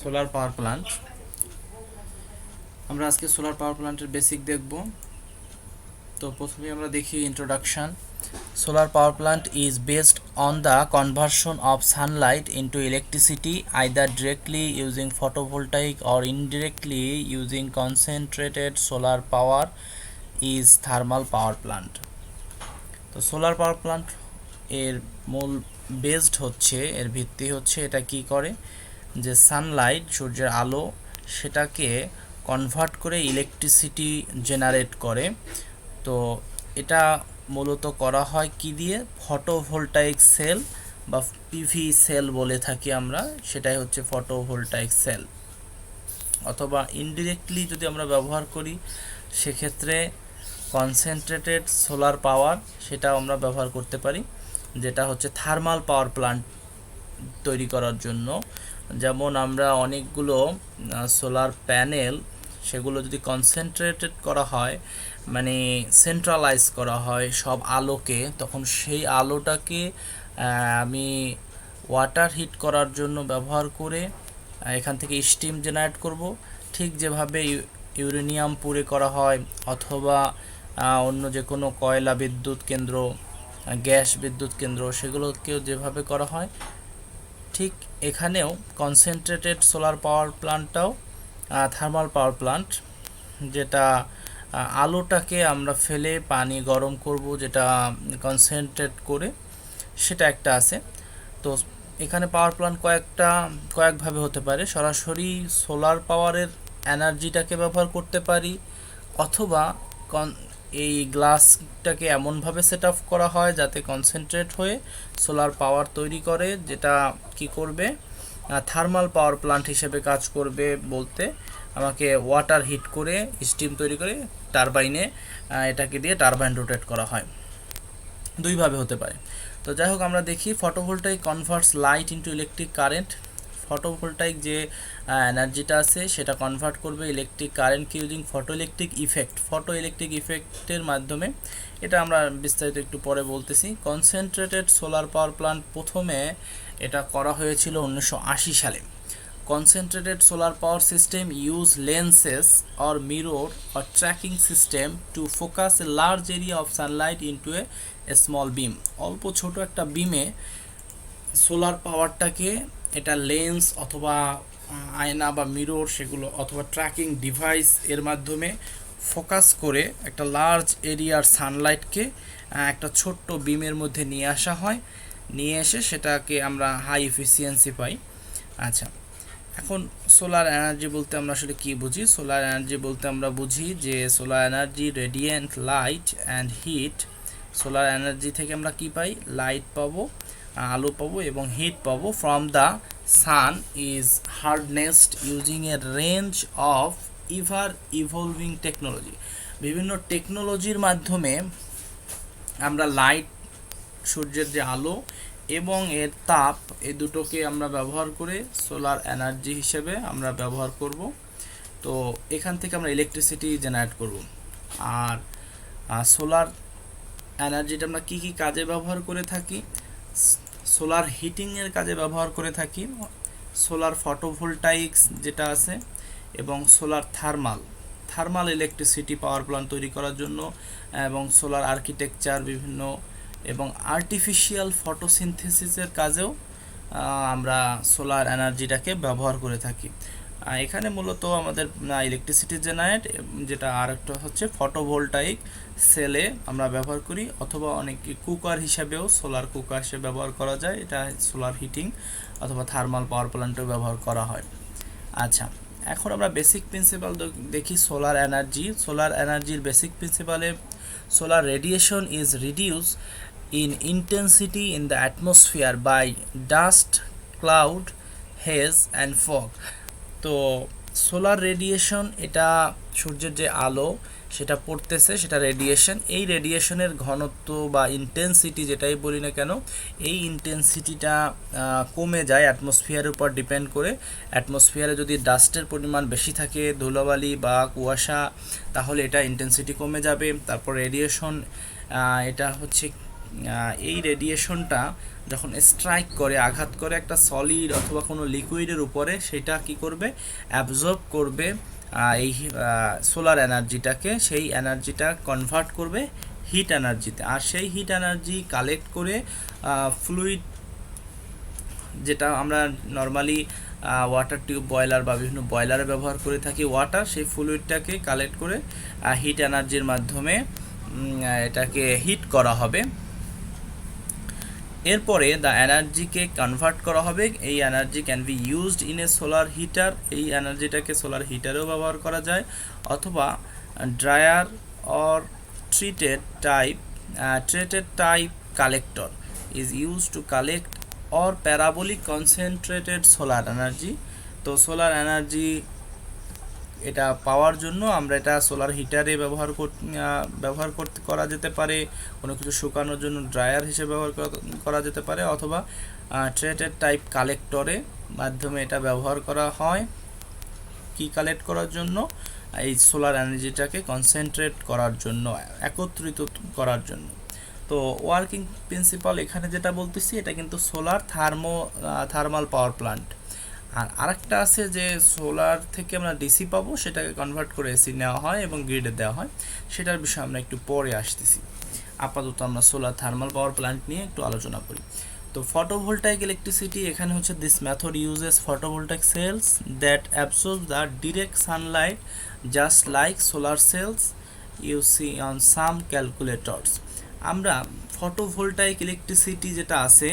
Solar power plant. আমরা আজকে solar power প্ল্যান্টের বেসিক দেখব। তো প্রথমে আমরা দেখি introduction. Solar power plant is based on the conversion of Sunlight into electricity either directly using photovoltaic or indirectly using concentrated solar power is thermal power plant. তো solar power plant এর মূল based হচ্ছে, এর ভিত্তি হচ্ছে এটা কি করে যে সানলাইট, সূর্যের আলো, সেটাকে কনভার্ট করে ইলেকট্রিসিটি জেনারেট করে। তো এটা মূলত করা হয় কি দিয়ে? ফটোভোল্টাইক সেল বা পিভি সেল বলে থাকি আমরা, সেটাই হচ্ছে ফটোভোল্টাইক সেল। অথবা ইনডিরেক্টলি যদি আমরা ব্যবহার করি সেক্ষেত্রে কনসেন্ট্রেটেড সোলার পাওয়ার, সেটাও আমরা ব্যবহার করতে পারি, যেটা হচ্ছে থার্মাল পাওয়ার প্ল্যান্ট তৈরি করার জন্য। যেমন আমরা অনেকগুলো সোলার প্যানেল, সেগুলো যদি কনসেন্ট্রেটেড করা হয়, মানে সেন্ট্রালাইজ করা হয় সব আলোকে, তখন সেই আলোটাকে আমি ওয়াটার হিট করার জন্য ব্যবহার করে এখান থেকে স্টিম জেনারেট করব। ঠিক যেভাবে ইউরেনিয়াম পুড়ে করা হয়, অথবা অন্য যে কোনো কয়লা বিদ্যুৎ কেন্দ্র, গ্যাস বিদ্যুৎ কেন্দ্র, সেগুলোকেও যেভাবে করা হয়, ঠিক এখানেও কনসেন্ট্রেটেড সোলার পাওয়ার প্ল্যান্টটাও থার্মাল পাওয়ার প্ল্যান্ট, যেটা আলোটাকে আমরা ফেলে পানি গরম করব, যেটা কনসেন্ট্রেট করে, সেটা একটা আছে। তো এখানে পাওয়ার প্ল্যান্ট কয়েকভাবে হতে পারে। সরাসরি সোলার পাওয়ারের এনার্জিটাকে ব্যবহার করতে পারি, অথবা এই গ্লাসটাকে এমনভাবে সেট আপ করা হয় যাতে কনসেন্ট্রেট হয়ে সোলার পাওয়ার তৈরি করে, যেটা কি করবে? থার্মাল পাওয়ার প্ল্যান্ট হিসেবে কাজ করবে। বলতে আমাকে ওয়াটার হিট করে স্টিম তৈরি করে টারবাইনে এটাকে দিয়ে টারবাইন রোটেট করা হয়। দুইভাবে হতে পারে। তো যাই হোক, আমরা দেখি photovoltaic converts light into electric current. Photovoltaic যে এনার্জিটা আছে সেটা কনভার্ট করবে ইলেকট্রিক কারেন্টকে ইউজিং ফটো ইলেকট্রিক ইফেক্টের মাধ্যমে। এটা আমরা বিস্তারিত একটু পরে বলতেছি। কনসেন্ট্রেটেড সোলার পাওয়ার প্ল্যান্ট প্রথমে এটা করা হয়েছিল 1980 সালে। Concentrated solar power system use lenses or mirror or tracking system to focus a large area of sunlight into a small beam. অল্প ছোট একটা বিমে সোলার পাওয়ারটাকে এটা লেন্স অথবা আয়না বা মিরর, সেগুলো অথবা ট্র্যাকিং ডিভাইস এর মাধ্যমে ফোকাস করে একটা লার্জ এরিয়ার সানলাইটকে একটা ছোট্ট বিমের মধ্যে নিয়ে আসা হয়। নিয়ে এসে সেটাকে আমরা হাই এফিসিয়েন্সি পাই। আচ্ছা, এখন সোলার এনার্জি বলতে আমরা আসলে কি বুঝি? সোলার এনার্জি বলতে আমরা বুঝি যে solar energy, radiant light and heat. Solar energy থেকে আমরা কি পাই? লাইট পাবো, আলো পাবো এবং হিট পাবো from the sun is harnessed using a range of evolving technology. বিভিন্ন টেকনোলজির মাধ্যমে আমরা লাইট, সূর্যের যে আলো এবং এর তাপ, এই দুটোকে আমরা ব্যবহার করে সোলার এনার্জি হিসেবে আমরা ব্যবহার করব। তো এখান থেকে আমরা ইলেকট্রিসিটি জেনারেট করব। আর সোলার এনার্জিটা আমরা কি কি কাজে ব্যবহার করে থাকি? সোলার হিটিংয়ের কাজে ব্যবহার করে থাকি, সোলার ফটোভোল্টাইক্স যেটা আছে, এবং solar thermal electricity power plant তৈরি করার জন্য, এবং সোলার আর্কিটেকচার বিভিন্ন, এবং আর্টিফিশিয়াল ফটোসিনথেসিসের কাজেও আমরা সোলার এনার্জিটাকে ব্যবহার করে থাকি। এখানে মূলত আমাদের ইলেকট্রিসিটি জেনারেট, যেটা আর একটা হচ্ছে ফটোভোল্টাইক সেলে আমরা ব্যবহার করি, অথবা অনেকে কুকার হিসাবেও, সোলার কুকার হিসেবে ব্যবহার করা যায়। এটা সোলার হিটিং অথবা থার্মাল পাওয়ার প্ল্যান্টেও ব্যবহার করা হয়। আচ্ছা, এখন আমরা বেসিক প্রিন্সিপাল দেখি সোলার এনার্জির basic প্রিন্সিপালে solar radiation is reduced in intensity in the atmosphere by dust, cloud, haze and fog. তো সোলার রেডিয়েশন, এটা সূর্যের যে আলো সেটা পড়তেছে, সেটা রেডিয়েশন। এই রেডিয়েশনের ঘনত্ব বা ইন্টেন্সিটি যেটাই বলি না কেন, এই ইন্টেন্সিটিটা কমে যায় অ্যাটমসফিয়ারের উপর ডিপেন্ড করে। অ্যাটমসফিয়ারে যদি ডাস্টের পরিমাণ বেশি থাকে, ধুলোবালি বা কুয়াশা, তাহলে এটা ইন্টেন্সিটি কমে যাবে। তারপর রেডিয়েশন, এটা হচ্ছে এই রেডিয়েশনটা যখন স্ট্রাইক করে, আঘাত করে একটা সলিড অথবা কোনো লিকুইডের উপরে, সেটা কি করবে, অ্যাবজর্ব করবে এই সোলার এনার্জিটাকে, সেই এনার্জিটা কনভার্ট করবে হিট এনার্জিতে। আর সেই হিট এনার্জি কালেক্ট করে ফ্লুইড, যেটা আমরা নর্মালি ওয়াটার টিউব বয়লার বা বিভিন্ন বয়লারে ব্যবহার করে থাকি ওয়াটার, সেই ফ্লুইডটাকে কালেক্ট করে হিট এনার্জির মাধ্যমে এটাকে হিট করা হবে। এরপরে দ্য এনার্জিকে কনভার্ট করা হবে। এই energy can be used in a solar heater. এই এনার্জিটাকে সোলার হিটারেও ব্যবহার করা যায়, অথবা dryer or treated type collector is used to collect or parabolic concentrated solar energy। তো সোলার এনার্জি এটা পাওয়ার জন্য আমরা এটা সোলার হিটারে ব্যবহার করতে করা যেতে পারে, কোনো কিছু শুকানোর জন্য ড্রায়ার হিসেবে ব্যবহার করা যেতে পারে, অথবা ট্রেটেড টাইপ কালেক্টরে মাধ্যমে এটা ব্যবহার করা হয় কি কালেক্ট করার জন্য, এই সোলার এনার্জিটাকে কনসেন্ট্রেট করার জন্য, একত্রিত করার জন্য। তো ওয়ার্কিং প্রিন্সিপাল এখানে যেটা বলতেছি, এটা কিন্তু সোলার থার্মাল পাওয়ার প্ল্যান্ট। আর আরেকটা আছে যে সোলার থেকে আমরা ডিসি পাবো, সেটাকে কনভার্ট করে এসি নেওয়া হয় এবং গ্রিডে দেওয়া হয়, সেটার বিষয়ে আমরা একটু পরে আসতেছি। আপাতত আমরা সোলার থার্মাল পাওয়ার প্ল্যান্ট নিয়ে একটু আলোচনা করি। তো ফটোভোল্টাইক ইলেকট্রিসিটি, এখানে হচ্ছে this method uses photovoltaic cells that absorb the direct sunlight just like solar cells you see on some calculators. আমরা ফটোভোল্টাইক ইলেকট্রিসিটি যেটা আছে,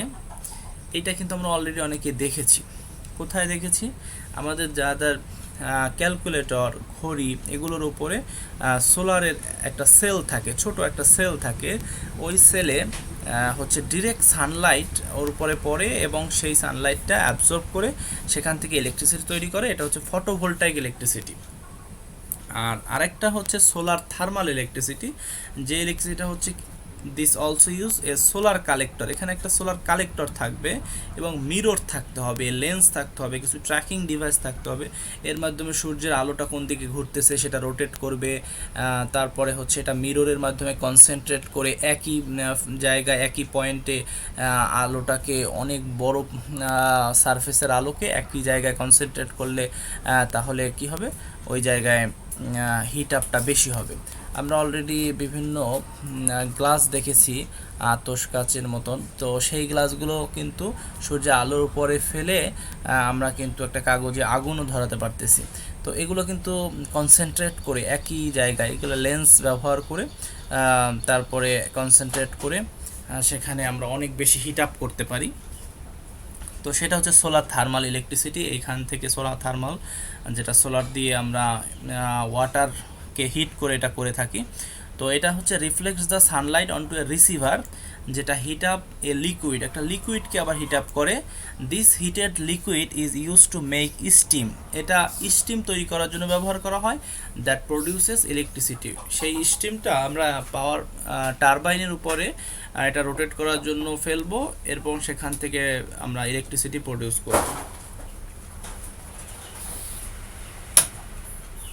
এটা কিন্তু আমরা অলরেডি অনেকে দেখেছি। কোথায় দেখেছি? আমাদের যাদের ক্যালকুলেটর, ঘড়ি, এগুলোর উপরে সোলারের একটা সেল থাকে, ছোট একটা সেল থাকে। ওই সেলে হচ্ছে ডিরেক্ট সানলাইট ওর উপরে পড়ে এবং সেই সানলাইটটা অ্যাবজর্ব করে সেখান থেকে ইলেকট্রিসিটি তৈরি করে। এটা হচ্ছে ফটোভোল্টাইক ইলেকট্রিসিটি। আর আরেকটা হচ্ছে সোলার থার্মাল ইলেকট্রিসিটি, যে ইলেকট্রিসিটিটা হচ্ছে this also use a solar collector. এখানে একটা সোলার কালেক্টর থাকবে এবং মিরর থাকতে হবে, লেন্স থাকতে হবে, কিছু ট্র্যাকিং ডিভাইস থাকতে হবে। এর মাধ্যমে সূর্যের আলোটা কোন দিকে ঘুরতেছে সেটা রোটেট করবে। তারপরে হচ্ছে এটা মিররের মাধ্যমে কনসেন্ট্রেট করে একই জায়গায়, একই পয়েন্টে আলোটাকে, অনেক বড় সারফেসের আলোকে একই জায়গায় কনসেন্ট্রেট করলে তাহলে কি হবে, ওই জায়গায় হিট আপটা বেশি হবে। আমরা অলরেডি বিভিন্ন গ্লাস দেখেছি আতশ কাচের মতন, তো সেই গ্লাসগুলো কিন্তু সূর্যের আলোর উপরে ফেলে আমরা কিন্তু একটা কাগজে আগুনও ধরাতে পারতেছি। তো এগুলো কিন্তু কনসেন্ট্রেট করে একই জায়গায়, এগুলো লেন্স ব্যবহার করে তারপরে কনসেন্ট্রেট করে সেখানে আমরা অনেক বেশি হিট আপ করতে পারি। তো সেটা হচ্ছে সোলার থার্মাল ইলেকট্রিসিটি। এইখান থেকে সোলার থার্মাল, যেটা সোলার দিয়ে আমরা ওয়াটারকে হিট করে এটা করে থাকি। তো এটা হচ্ছে reflects the Sunlight অনটু A receiver, যেটা হিট আপ এ লিকুইড, একটা লিকুইডকে আবার হিট আপ করে। This heated liquid is use to make steam. এটা স্টিম তৈরি করার জন্য ব্যবহার করা হয়। That produces electricity. সেই স্টিমটা আমরা পাওয়ার টারবাইনের উপরে এটা রোটেট করার জন্য ফেলবো, এরপর সেখান থেকে আমরা ইলেকট্রিসিটি প্রডিউস করব।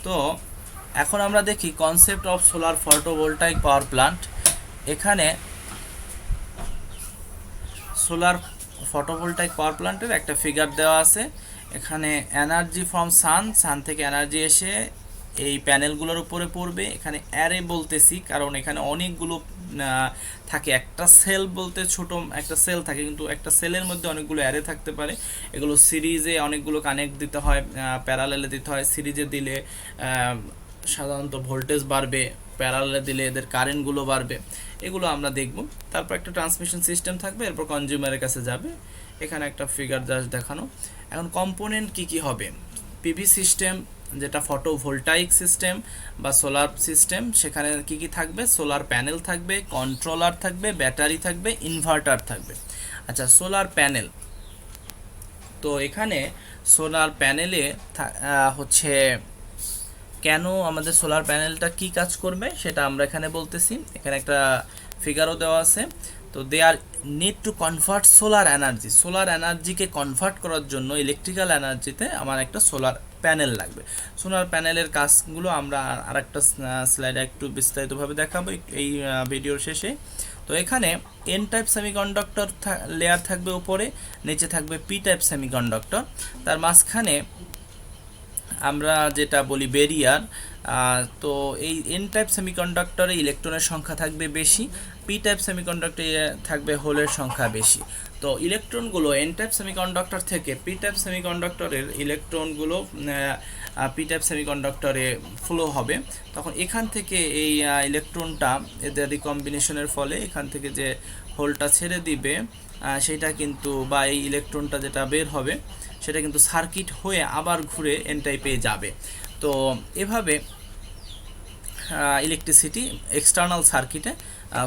তো এখন আমরা দেখি concept of solar photovoltaic power plant. এখানে সোলার ফটোভোল্টাইক পাওয়ার প্ল্যান্টের একটা ফিগার দেওয়া আছে। এখানে এনার্জি ফ্রম সান থেকে এনার্জি এসে এই প্যানেলগুলোর উপরে পড়বে। এখানে অ্যারে বলতেছি কারণ এখানে অনেকগুলো থাকে, একটা সেল বলতে ছোট একটা সেল থাকে, কিন্তু একটা সেলের মধ্যে অনেকগুলো অ্যারে থাকতে পারে। এগুলো সিরিজে অনেকগুলো কানেক্ট দিতে হয়, প্যারালেলে দিতে হয়। সিরিজে দিলে সাধারণত ভোল্টেজ বাড়বে, প্যারালে দিলে এদের কারেন্টগুলো বাড়বে, এগুলো আমরা দেখব। তারপর একটা ট্রান্সমিশন সিস্টেম থাকবে, এরপর কনজিউমারের কাছে যাবে। এখানে একটা ফিগার জাস্ট দেখানো। এখন কম্পোনেন্ট কি কি হবে? পিভি সিস্টেম, যেটা ফটোভোল্টাইক সিস্টেম বা সোলার সিস্টেম, সেখানে কি কি থাকবে? সোলার প্যানেল থাকবে, কন্ট্রোলার থাকবে, ব্যাটারি থাকবে, ইনভার্টার থাকবে। আচ্ছা, সোলার প্যানেল। তো এখানে সোলার প্যানেলে হচ্ছে কেন আমাদের সোলার প্যানেলটা কি কাজ করবে সেটা আমরা এখানে বলতেছি। এখানে একটা ফিগারও দেওয়া আছে। তো they are need to convert solar এনার্জিকে কনভার্ট করার জন্য ইলেকট্রিক্যাল এনার্জিতে আমার একটা সোলার প্যানেল লাগবে। সোলার প্যানেলের কাজগুলো আমরা আরেকটা স্লাইডে একটু বিস্তারিতভাবে দেখাবো এই ভিডিওর শেষে। তো এখানে এন টাইপ সেমিকন্ডাক্টর লেয়ার থাকবে উপরে, নিচে থাকবে পি টাইপ সেমিকন্ডাক্টর, তার মাঝখানে আমরা যেটা বলি ব্যারিয়ার। তো এই এন টাইপ সেমিকন্ডাক্টরে ইলেকট্রনের সংখ্যা থাকবে বেশি, পি টাইপ সেমিকন্ডাক্টরে থাকবে হোলের সংখ্যা বেশি। তো ইলেকট্রনগুলো এন টাইপ সেমিকন্ডাক্টর থেকে পি টাইপ সেমিকন্ডাক্টরের ইলেকট্রনগুলো পি টাইপ সেমিকন্ডাক্টরে ফ্লো হবে। তখন এখান থেকে এই ইলেকট্রনটা এদের রিকম্বিনেশনের ফলে এখান থেকে যে হোলটা ছেড়ে দিবে সেটা কিন্তু, বা এই ইলেকট্রনটা যেটা বের হবে সেটা কিন্তু সার্কিট হয়ে আবার ঘুরে এন টাইপে যাবে। তো এভাবে ইলেকট্রিসিটি এক্সটার্নাল সার্কিটে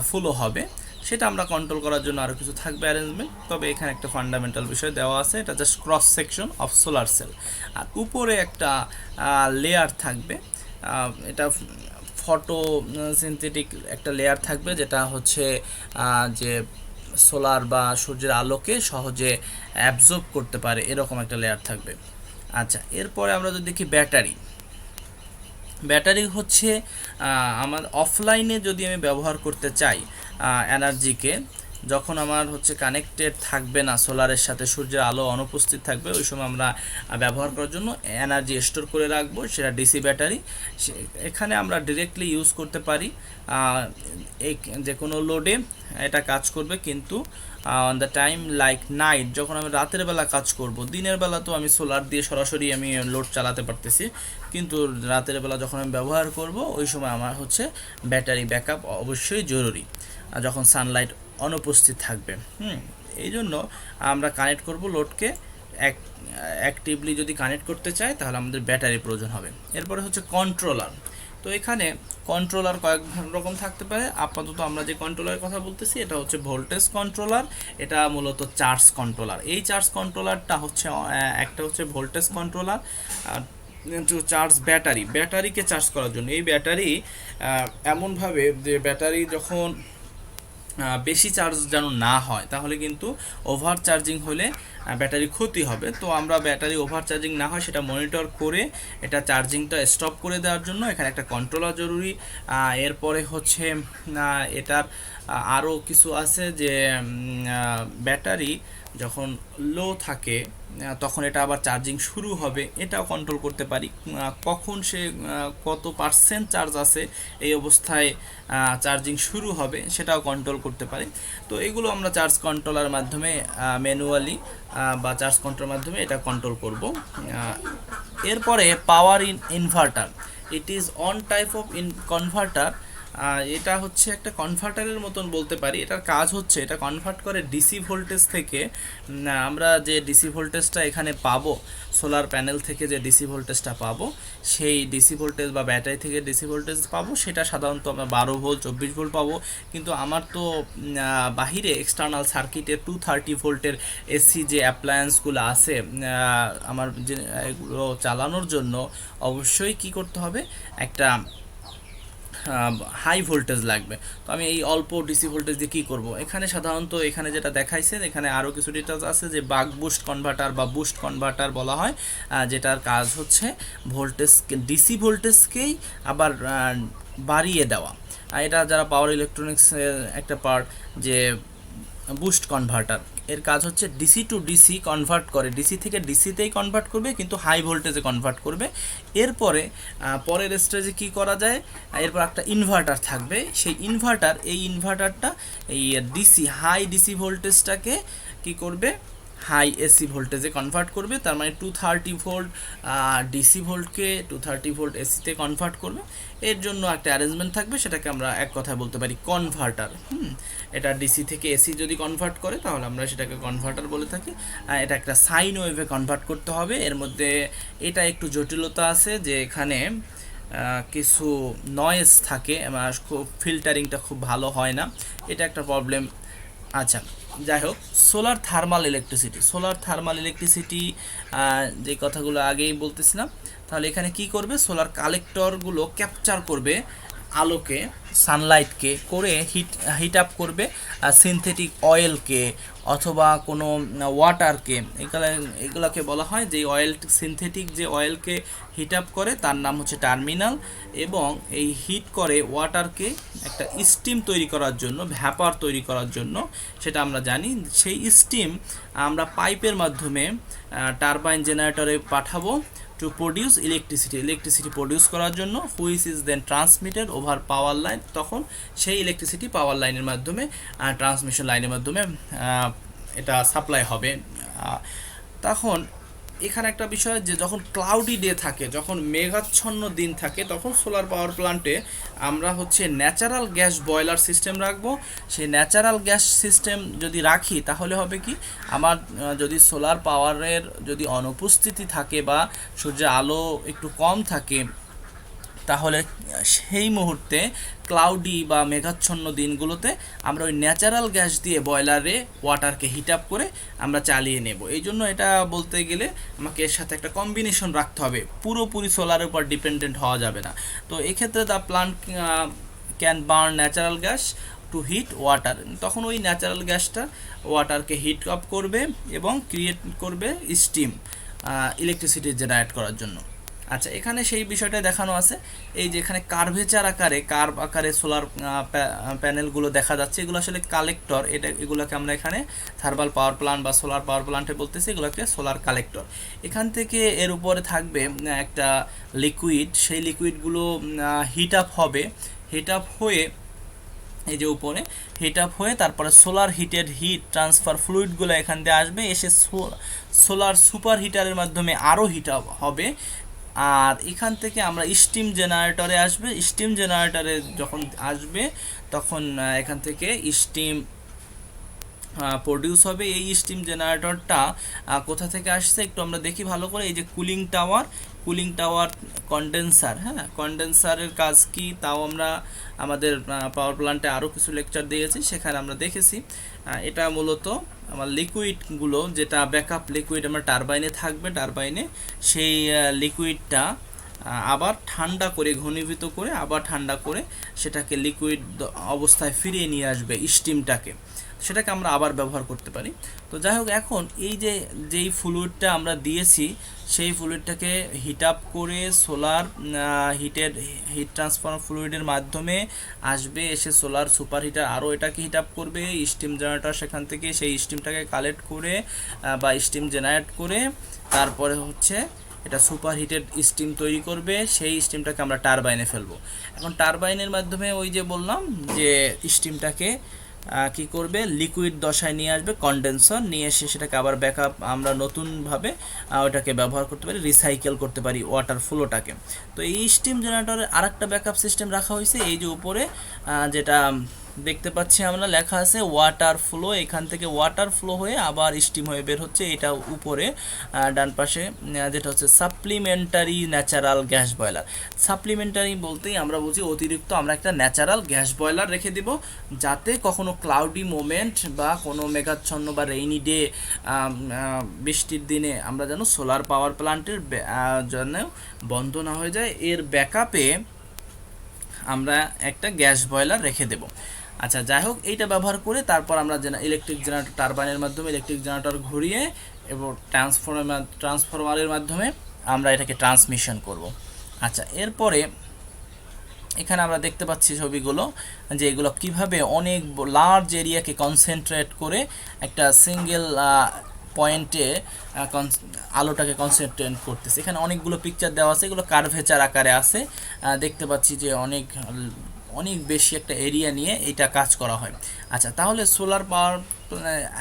ফ্লো হবে। সেটা আমরা কন্ট্রোল করার জন্য আরও কিছু থাকবে অ্যারেঞ্জমেন্ট, তবে এখানে একটা ফান্ডামেন্টাল বিষয় দেওয়া আছে, এটা just cross section of solar cell. আর উপরে একটা লেয়ার থাকবে, এটা ফটো সিনথেটিক একটা লেয়ার থাকবে, যেটা হচ্ছে যে সোলার বা সূর্যের আলোকে সহজে অ্যাবজর্ব করতে পারে, এরকম একটা লেয়ার থাকবে। আচ্ছা, এরপরে আমরা যদি দেখি ব্যাটারি হচ্ছে আমার অফলাইনে যদি আমি ব্যবহার করতে চাই এনার্জিকে, যখন আমার হচ্ছে কানেক্টেড থাকবে না সোলারের সাথে, সূর্যের আলো অনুপস্থিত থাকবে, ওই সময় আমরা ব্যবহার করার জন্য এনার্জি স্টোর করে রাখবো, সেটা ডিসি ব্যাটারি। এখানে আমরা ডিরেক্টলি ইউজ করতে পারি, এই যে কোনো লোডে এটা কাজ করবে, কিন্তু on the time like night, যখন আমি রাতের বেলা কাজ করব, দিনের বেলা তো আমি সোলার দিয়ে সরাসরি আমি লোড চালাতে পারতেছি, কিন্তু রাতের বেলা যখন আমি ব্যবহার করব ওই সময় আমার হচ্ছে ব্যাটারি ব্যাকআপ অবশ্যই জরুরি, যখন সানলাইট অনুপস্থিত থাকবে। এই জন্য আমরা কানেক্ট করব লোডকে, অ্যাক্টিভলি যদি কানেক্ট করতে চাই তাহলে আমাদের ব্যাটারি প্রয়োজন হবে। এরপরে হচ্ছে কন্ট্রোলার। তো এখানে কন্ট্রোলার কয়েক রকম থাকতে পারে, আপাতত আমরা যে কন্ট্রোলারের কথা বলতেছি এটা হচ্ছে ভোল্টেজ কন্ট্রোলার, এটা মূলত চার্জ কন্ট্রোলার। এই চার্জ কন্ট্রোলারটা হচ্ছে একটা হচ্ছে ভোল্টেজ কন্ট্রোলার, টু চার্জ ব্যাটারিকে চার্জ করার জন্য। এই ব্যাটারি এমনভাবে যে ব্যাটারি যখন বেশি চার্জ যেন না হয়, তাহলে কিন্তু ওভার চার্জিং হলে ব্যাটারি ক্ষতি হবে। তো আমরা ব্যাটারি ওভার চার্জিং না হয় সেটা মনিটর করে এটা চার্জিংটা স্টপ করে দেওয়ার জন্য এখানে একটা কন্ট্রোলার জরুরি। এরপরে হচ্ছে এটার আরও কিছু আছে, যে ব্যাটারি যখন লো থাকে তখন এটা আবার চার্জিং শুরু হবে, এটাও কন্ট্রোল করতে পারি। কখন সে কত পার্সেন্ট চার্জ আছে এই অবস্থায় চার্জিং শুরু হবে সেটাও কন্ট্রোল করতে পারি। তো এগুলো আমরা চার্জ কন্ট্রোলার মাধ্যমে ম্যানুয়ালি বা চার্জ কন্ট্রোলের মাধ্যমে এটা কন্ট্রোল করব। এরপরে পাওয়ার inverter, it is on type of converter. এটা হচ্ছে একটা কনভার্টারের মতন বলতে পারি। এটার কাজ হচ্ছে এটা কনভার্ট করে ডিসি ভোল্টেজ থেকে, আমরা যে ডিসি ভোল্টেজটা এখানে পাবো সোলার প্যানেল থেকে, যে ডিসি ভোল্টেজটা পাবো সেই ডিসি ভোল্টেজ বা ব্যাটারি থেকে ডিসি ভোল্টেজ পাবো, সেটা সাধারণত আমরা 12 ভোল্ট 24 ভোল্ট পাবো। কিন্তু আমার তো বাহিরে এক্সটার্নাল সার্কিটে 230 ভোল্টের এসি যে অ্যাপ্লায়েন্সগুলো আছে আমার যে এগুলো চালানোর জন্য অবশ্যই কি করতে হবে, একটা হাই ভোল্টেজ লাগবে। তো আমি এই অল্প ডিসি ভোল্টেজ দিয়ে কী করব, এখানে সাধারণত এখানে যেটা দেখাইছে এখানে আরও কিছু ডিটেলস আছে, যে বাক বুস্ট কনভার্টার বা বুস্ট কনভার্টার বলা হয়, যেটার কাজ হচ্ছে ভোল্টেজ ডিসি ভোল্টেজকেই আবার বাড়িয়ে দেওয়া। এটা যারা পাওয়ার ইলেকট্রনিক্সের একটা পার্ট, যে বুস্ট কনভার্টার, এর কাজ হচ্ছে ডিসি টু ডিসি কনভার্ট করে, ডিসি থেকে ডিসিতেই কনভার্ট করবে, কিন্তু হাই ভোল্টেজে কনভার্ট করবে। এরপরে পরের স্টেজে কি করা যায়, এরপর একটা ইনভার্টার থাকবে, সেই ইনভার্টারটা এই হাই ডিসি ভোল্টেজটাকে কি করবে, হাই এসি ভোল্টেজে কনভার্ট করবে। তার মানে 230 ভোল্ট ডিসি ভোল্টকে 230 ভোল্ট এসিতে কনভার্ট করবে। এর জন্য একটা অ্যারেঞ্জমেন্ট থাকবে, সেটাকে আমরা এক কথায় বলতে পারি কনভার্টার। এটা ডিসি থেকে এসি যদি কনভার্ট করে তাহলে আমরা সেটাকে কনভার্টার বলে থাকি। এটা একটা সাইন ওয়েভে কনভার্ট করতে হবে। এর মধ্যে এটা একটু জটিলতা আছে, যে এখানে কিছু নয়েজ থাকে, খুব ফিল্টারিংটা খুব ভালো হয় না, এটা একটা প্রবলেম। আচ্ছা, যাই হোক, সোলার থার্মাল ইলেকট্রিসিটি যে কথাগুলো আগেই বলতেছিলাম, তাহলে এখানে কি করবে, সোলার কালেক্টরগুলো ক্যাপচার করবে আলোকে সানলাইটকে করে হিট আপ করবে সিনথেটিক অয়েলকে অথবা কোনো ওয়াটারকে, এগুলোকে বলা হয় যে অয়েল সিনথেটিক যে অয়েলকে হিট আপ করে তার নাম হচ্ছে টার্মিনাল, এবং এই হিট করে ওয়াটারকে একটা স্টিম তৈরি করার জন্য, ভ্যাপার তৈরি করার জন্য, সেটা আমরা জানি। সেই স্টিম আমরা পাইপের মাধ্যমে টারবাইন জেনারেটরে পাঠাবো টু প্রডিউস ইলেকট্রিসিটি প্রডিউস করার জন্য, which is then transmitted over power line. তখন সেই ইলেকট্রিসিটি পাওয়ার লাইনের মাধ্যমে, ট্রান্সমিশন লাইনের মাধ্যমে এটা সাপ্লাই হবে। তখন এখানে একটা বিষয় যে যখন ক্লাউডি ডে থাকে, যখন মেঘাচ্ছন্ন দিন থাকে, তখন সোলার পাওয়ার প্ল্যান্টে আমরা হচ্ছে ন্যাচারাল গ্যাস বয়লার সিস্টেম রাখবো। সেই ন্যাচারাল গ্যাস সিস্টেম যদি রাখি তাহলে হবে কি, আমার যদি সোলার পাওয়ারের যদি অনুপস্থিতি থাকে বা সূর্যের আলো একটু কম থাকে, তাহলে সেই মুহূর্তে ক্লাউডি বা মেঘাচ্ছন্ন দিনগুলোতে আমরা ওই ন্যাচারাল গ্যাস দিয়ে বয়লারে ওয়াটারকে হিট আপ করে আমরা চালিয়ে নেব। এই জন্য এটা বলতে গেলে আমাকে এর সাথে একটা কম্বিনেশন রাখতে হবে, পুরোপুরি সোলারের উপর ডিপেন্ডেন্ট হওয়া যাবে না। তো এক্ষেত্রে the plant can burn natural gas to heat water. তখন ওই ন্যাচারাল গ্যাসটা ওয়াটারকে হিট আপ করবে এবং ক্রিয়েট করবে স্টিম ইলেকট্রিসিটি জেনারেট করার জন্য। আচ্ছা, এখানে সেই বিষয়টা দেখানো আছে, এই যে এখানে কার্ভেচার আকারে, কার্ভ আকারে সোলার প্যানেলগুলো দেখা যাচ্ছে, এগুলো আসলে কালেক্টর। এগুলোকে আমরা এখানে থার্মাল পাওয়ার প্ল্যান্ট বা সোলার পাওয়ার প্ল্যান্টে বলতেছি, এগুলোকে সোলার কালেক্টর। এখান থেকে এর উপরে থাকবে একটা লিকুইড, সেই লিকুইডগুলো হিট আপ হবে, হিট আপ হয়ে এই যে উপরে হিট আপ হয়ে তারপরে সোলার হিট ট্রান্সফার ফ্লুইডগুলো এখান দিয়ে আসবে, এসে সোলার সুপার হিটারের মাধ্যমে আরও হিট আপ হবে। আর এখান থেকে আমরা স্টিম জেনারেটরে আসবে, স্টিম জেনারেটরে যখন আসবে তখন এখান থেকে স্টিম প্রডিউস হবে। এই স্টিম জেনারেটরটা কোথা থেকে আসছে একটু আমরা দেখি ভালো করে। এই যে কুলিং টাওয়ার কন্ডেন্সার, হ্যাঁ, কন্ডেন্সারের কাজ কি তাও আমরা আমাদের পাওয়ার প্ল্যান্টে আরও কিছু লেকচার দিয়েছি, সেখানে আমরা দেখেছি। এটা মূলত আমার লিকুইডগুলো, যেটা ব্যাকআপ লিকুইড আমার টারবাইনে থাকবে, টারবাইনে সেই লিকুইডটা আবার ঠান্ডা করে, ঘনীভূত করে, আবার ঠান্ডা করে সেটাকে লিকুইড অবস্থায় ফিরিয়ে নিয়ে আসবে স্টিমটাকে, সেটাকে আমরা আবার ব্যবহার করতে পারি। তো যাই হোক, এখন এই যেই ফ্লুইডটা আমরা দিয়েছি সেই ফ্লুইডটাকে হিট আপ করে সোলার হিট ট্রান্সফার ফ্লুইডের মাধ্যমে আসবে, এসে সোলার সুপার হিটার আরও এটাকে হিট আপ করবে, স্টিম জেনারেটর সেখান থেকে সেই স্টিমটাকে কালেক্ট করে বা স্টিম জেনারেট করে তারপরে হচ্ছে এটা সুপার হিটেড স্টিম তৈরি করবে, সেই স্টিমটাকে আমরা টারবাইনে ফেলবো। এখন টারবাইনের মাধ্যমে ওই যে বললাম যে স্টিমটাকে কি করবে, লিকুইড দশায় নিয়ে আসবে, কন্ডেন্সার নিয়ে এসে সেটাকে আবার ব্যাকআপ আমরা নতুনভাবে ওটাকে ব্যবহার করতে পারি, রিসাইকেল করতে পারি ওয়াটার ফ্লোটাকে। তো এই স্টিম জেনারেটরের আরেকটা ব্যাকআপ সিস্টেম রাখা হয়েছে, এই যে উপরে যেটা দেখতে পাচ্ছি আমরা লেখা আছে ওয়াটার ফ্লো, এখান থেকে ওয়াটার ফ্লো হয়ে আবার স্টিম হয়ে বের হচ্ছে। এটা উপরে ডান পাশে যেটা হচ্ছে supplementary natural gas boiler. Supplementary বলতেই আমরা বুঝি অতিরিক্ত আমরা একটা ন্যাচারাল গ্যাস বয়লার রেখে দিব, যাতে কখনো ক্লাউডি মোমেন্ট বা কোনো মেঘাচ্ছন্ন বা রেইনি ডে, বৃষ্টির দিনে আমরা যেন সোলার পাওয়ার প্ল্যান্টের জন্য বন্ধ না হয়ে যায়, এর ব্যাকআপে আমরা একটা গ্যাস বয়লার রেখে দেব। আচ্ছা, যাই হোক, এইটা ব্যবহার করে তারপর আমরা ইলেকট্রিক জেনারেটর টারবাইনের মাধ্যমে ইলেকট্রিক জেনারেটর ঘুরিয়ে এবং ট্রান্সফরমারের মাধ্যমে আমরা এটাকে ট্রান্সমিশন করব। আচ্ছা, এরপরে এখানে আমরা দেখতে পাচ্ছি ছবিগুলো যে এগুলো কিভাবে অনেক লার্জ এরিয়াকে কনসেন্ট্রেট করে একটা সিঙ্গেল পয়েন্টে আলোটাকে কনসেন্ট্রেট করতেছে। এখানে অনেকগুলো পিকচার দেওয়া আছে, এগুলো কার্ভেচার আকারে আছে, দেখতে পাচ্ছি যে অনেক বেশি একটা এরিয়া নিয়ে এটা কাজ করা হয়। আচ্ছা, তাহলে সোলার পাওয়ার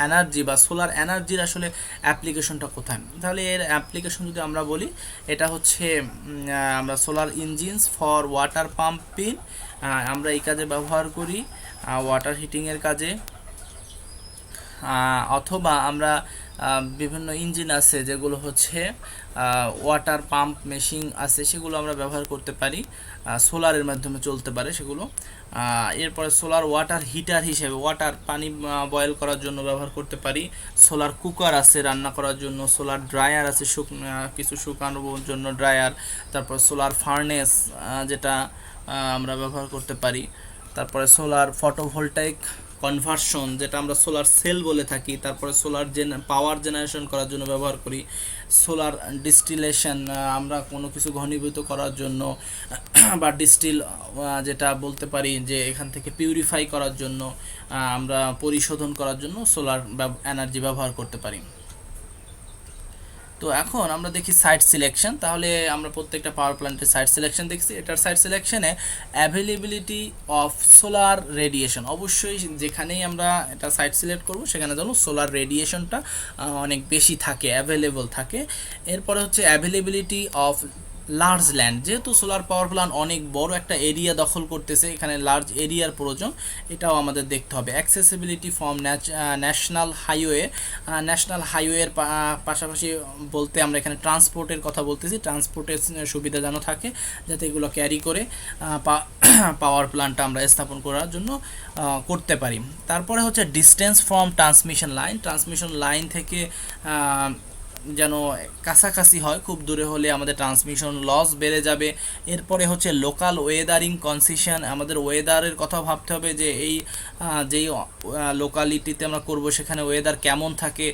এনার্জি বা সোলার এনার্জির আসলে অ্যাপ্লিকেশনটা কোথায়? তাহলে এর অ্যাপ্লিকেশন যদি আমরা বলি, এটা হচ্ছে আমরা solar engines for water pumping, আমরা এই কাজে ব্যবহার করি, ওয়াটার হিটিংয়ের কাজে, অথবা আমরা বিভিন্ন ইঞ্জিন আছে যেগুলো হচ্ছে ওয়াটার পাম্প মেশিন আছে সেগুলো আমরা ব্যবহার করতে পারি, সোলারের মাধ্যমে চলতে পারে সেগুলো। এরপরে সোলার ওয়াটার হিটার হিসেবে ওয়াটার পানি বয়েল করার জন্য ব্যবহার করতে পারি। সোলার কুকার আছে রান্না করার জন্য, সোলার ড্রায়ার আছে কিছু শুকানোর জন্য ড্রায়ার। তারপর সোলার ফার্নেস যেটা আমরা ব্যবহার করতে পারি। তারপরে সোলার ফটোভোল্টাইক কনভার্সন যেটা আমরা সোলার সেল বলে থাকি। তারপরে সোলার পাওয়ার জেনারেশন করার জন্য ব্যবহার করি। সোলার ডিস্টিলেশন আমরা কোনো কিছু ঘনীভূত করার জন্য বা ডিস্টিল যেটা বলতে পারি যে এখান থেকে পিউরিফাই করার জন্য আমরা পরিশোধন করার জন্য সোলার এনার্জি ব্যবহার করতে পারি। তো এখন আমরা দেখি সাইট সিলেকশন। তাহলে আমরা প্রত্যেকটা পাওয়ার প্ল্যান্টের সাইট সিলেকশন দেখছি। এটার সাইট সিলেকশনে অ্যাভেলেবিলিটি অফ সোলার রেডিয়েশন, অবশ্যই যেখানেই আমরা এটা সাইট সিলেক্ট করব সেখানে যেন সোলার রেডিয়েশনটা অনেক বেশি থাকে, অ্যাভেলেবল থাকে। এরপরে হচ্ছে অ্যাভেলেবিলিটি অফ লার্জ ল্যান্ড, যেহেতু সোলার পাওয়ার প্ল্যান্ট অনেক বড় একটা এরিয়া দখল করতেছে, এখানে লার্জ এরিয়ার প্রয়োজন, এটাও আমাদের দেখতে হবে। Accessibility from national highway, national হাইওয়ের পাশাপাশি বলতে আমরা এখানে ট্রান্সপোর্টের কথা বলতেছি, ট্রান্সপোর্টের সুবিধা যেন থাকে যাতে এগুলো ক্যারি করে পাওয়ার প্ল্যান্টটা আমরা স্থাপন করার জন্য করতে পারি। তারপরে হচ্ছে ডিস্টেন্স ফ্রম ট্রান্সমিশন লাইন থেকে যেন কাছাকাছি হয়, খুব দূরে হলে আমাদের ট্রান্সমিশন লস বেড়ে যাবে। এরপরে হচ্ছে লোকাল ওয়েদারিং কনসিশন, আমাদের ওয়েদারের কথা ভাবতে হবে যে এই যেই লোকালিটিতে আমরা করব সেখানে ওয়েদার কেমন থাকে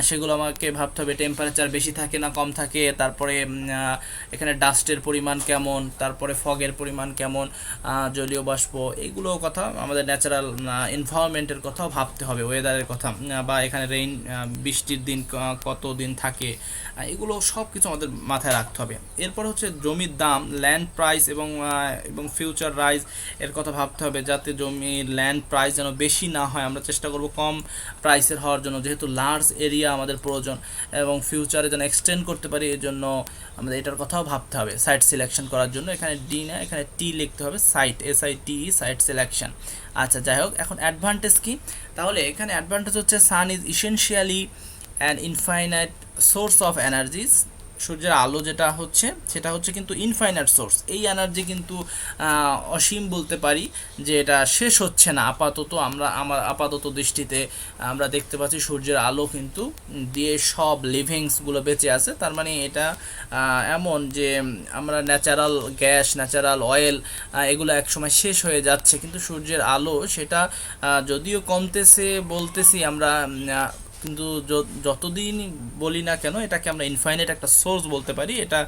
সেগুলো আমাকে ভাবতে হবে, টেম্পারেচার বেশি থাকে না কম থাকে, তারপরে এখানে ডাস্টের পরিমাণ কেমন, তারপরে ফগের পরিমাণ কেমন, জলীয় বাষ্প, এইগুলো কথা আমাদের ন্যাচারাল এনভায়রনমেন্টের কথাও ভাবতে হবে, ওয়েদারের কথা, বা এখানে বৃষ্টির দিন কত দিন থাকে, এগুলো সব কিছু আমাদের মাথায় রাখতে হবে। এরপর হচ্ছে জমির দাম, ল্যান্ড প্রাইস এবং ফিউচার রাইজ এর কথা ভাবতে হবে, যাতে জমির ল্যান্ড প্রাইস যেন বেশি না হয়, আমরা চেষ্টা করব কম প্রাইসের হওয়ার জন্য, যেহেতু লার্জ এরিয়া আমাদের প্রয়োজন, এবং ফিউচারে যেন এক্সটেন্ড করতে পারি এর জন্য আমাদের এটার কথাও ভাবতে হবে সাইট সিলেকশন করার জন্য। এখানে ডি না, এখানে টি লিখতে হবে, সাইট, SITE, সাইট সিলেকশন। আচ্ছা, যাই হোক, এখন অ্যাডভান্টেজ কি? তাহলে এখানে অ্যাডভান্টেজ হচ্ছে sun is essentially an infinite source of energies, সূর্যের আলো যেটা হচ্ছে সেটা হচ্ছে কিন্তু ইনফাইনাইট সোর্স, এই এনার্জি কিন্তু অসীম বলতে পারি, যে এটা শেষ হচ্ছে না আপাতত। আমার আপাতত দৃষ্টিতে আমরা দেখতে পাচ্ছি সূর্যের আলো কিন্তু দিয়ে সব লিভিংসগুলো বেঁচে আছে, তার মানে এটা এমন যে আমরা ন্যাচারাল গ্যাস, ন্যাচারাল অয়েল এগুলো একসময় শেষ হয়ে যাচ্ছে, কিন্তু সূর্যের আলো সেটা যদিও কমতেছে বলতেছি আমরা, কিন্তু যতদিন বলি না কেন এটাকে আমরা ইনফাইনাইট একটা সোর্স বলতে পারি, এটা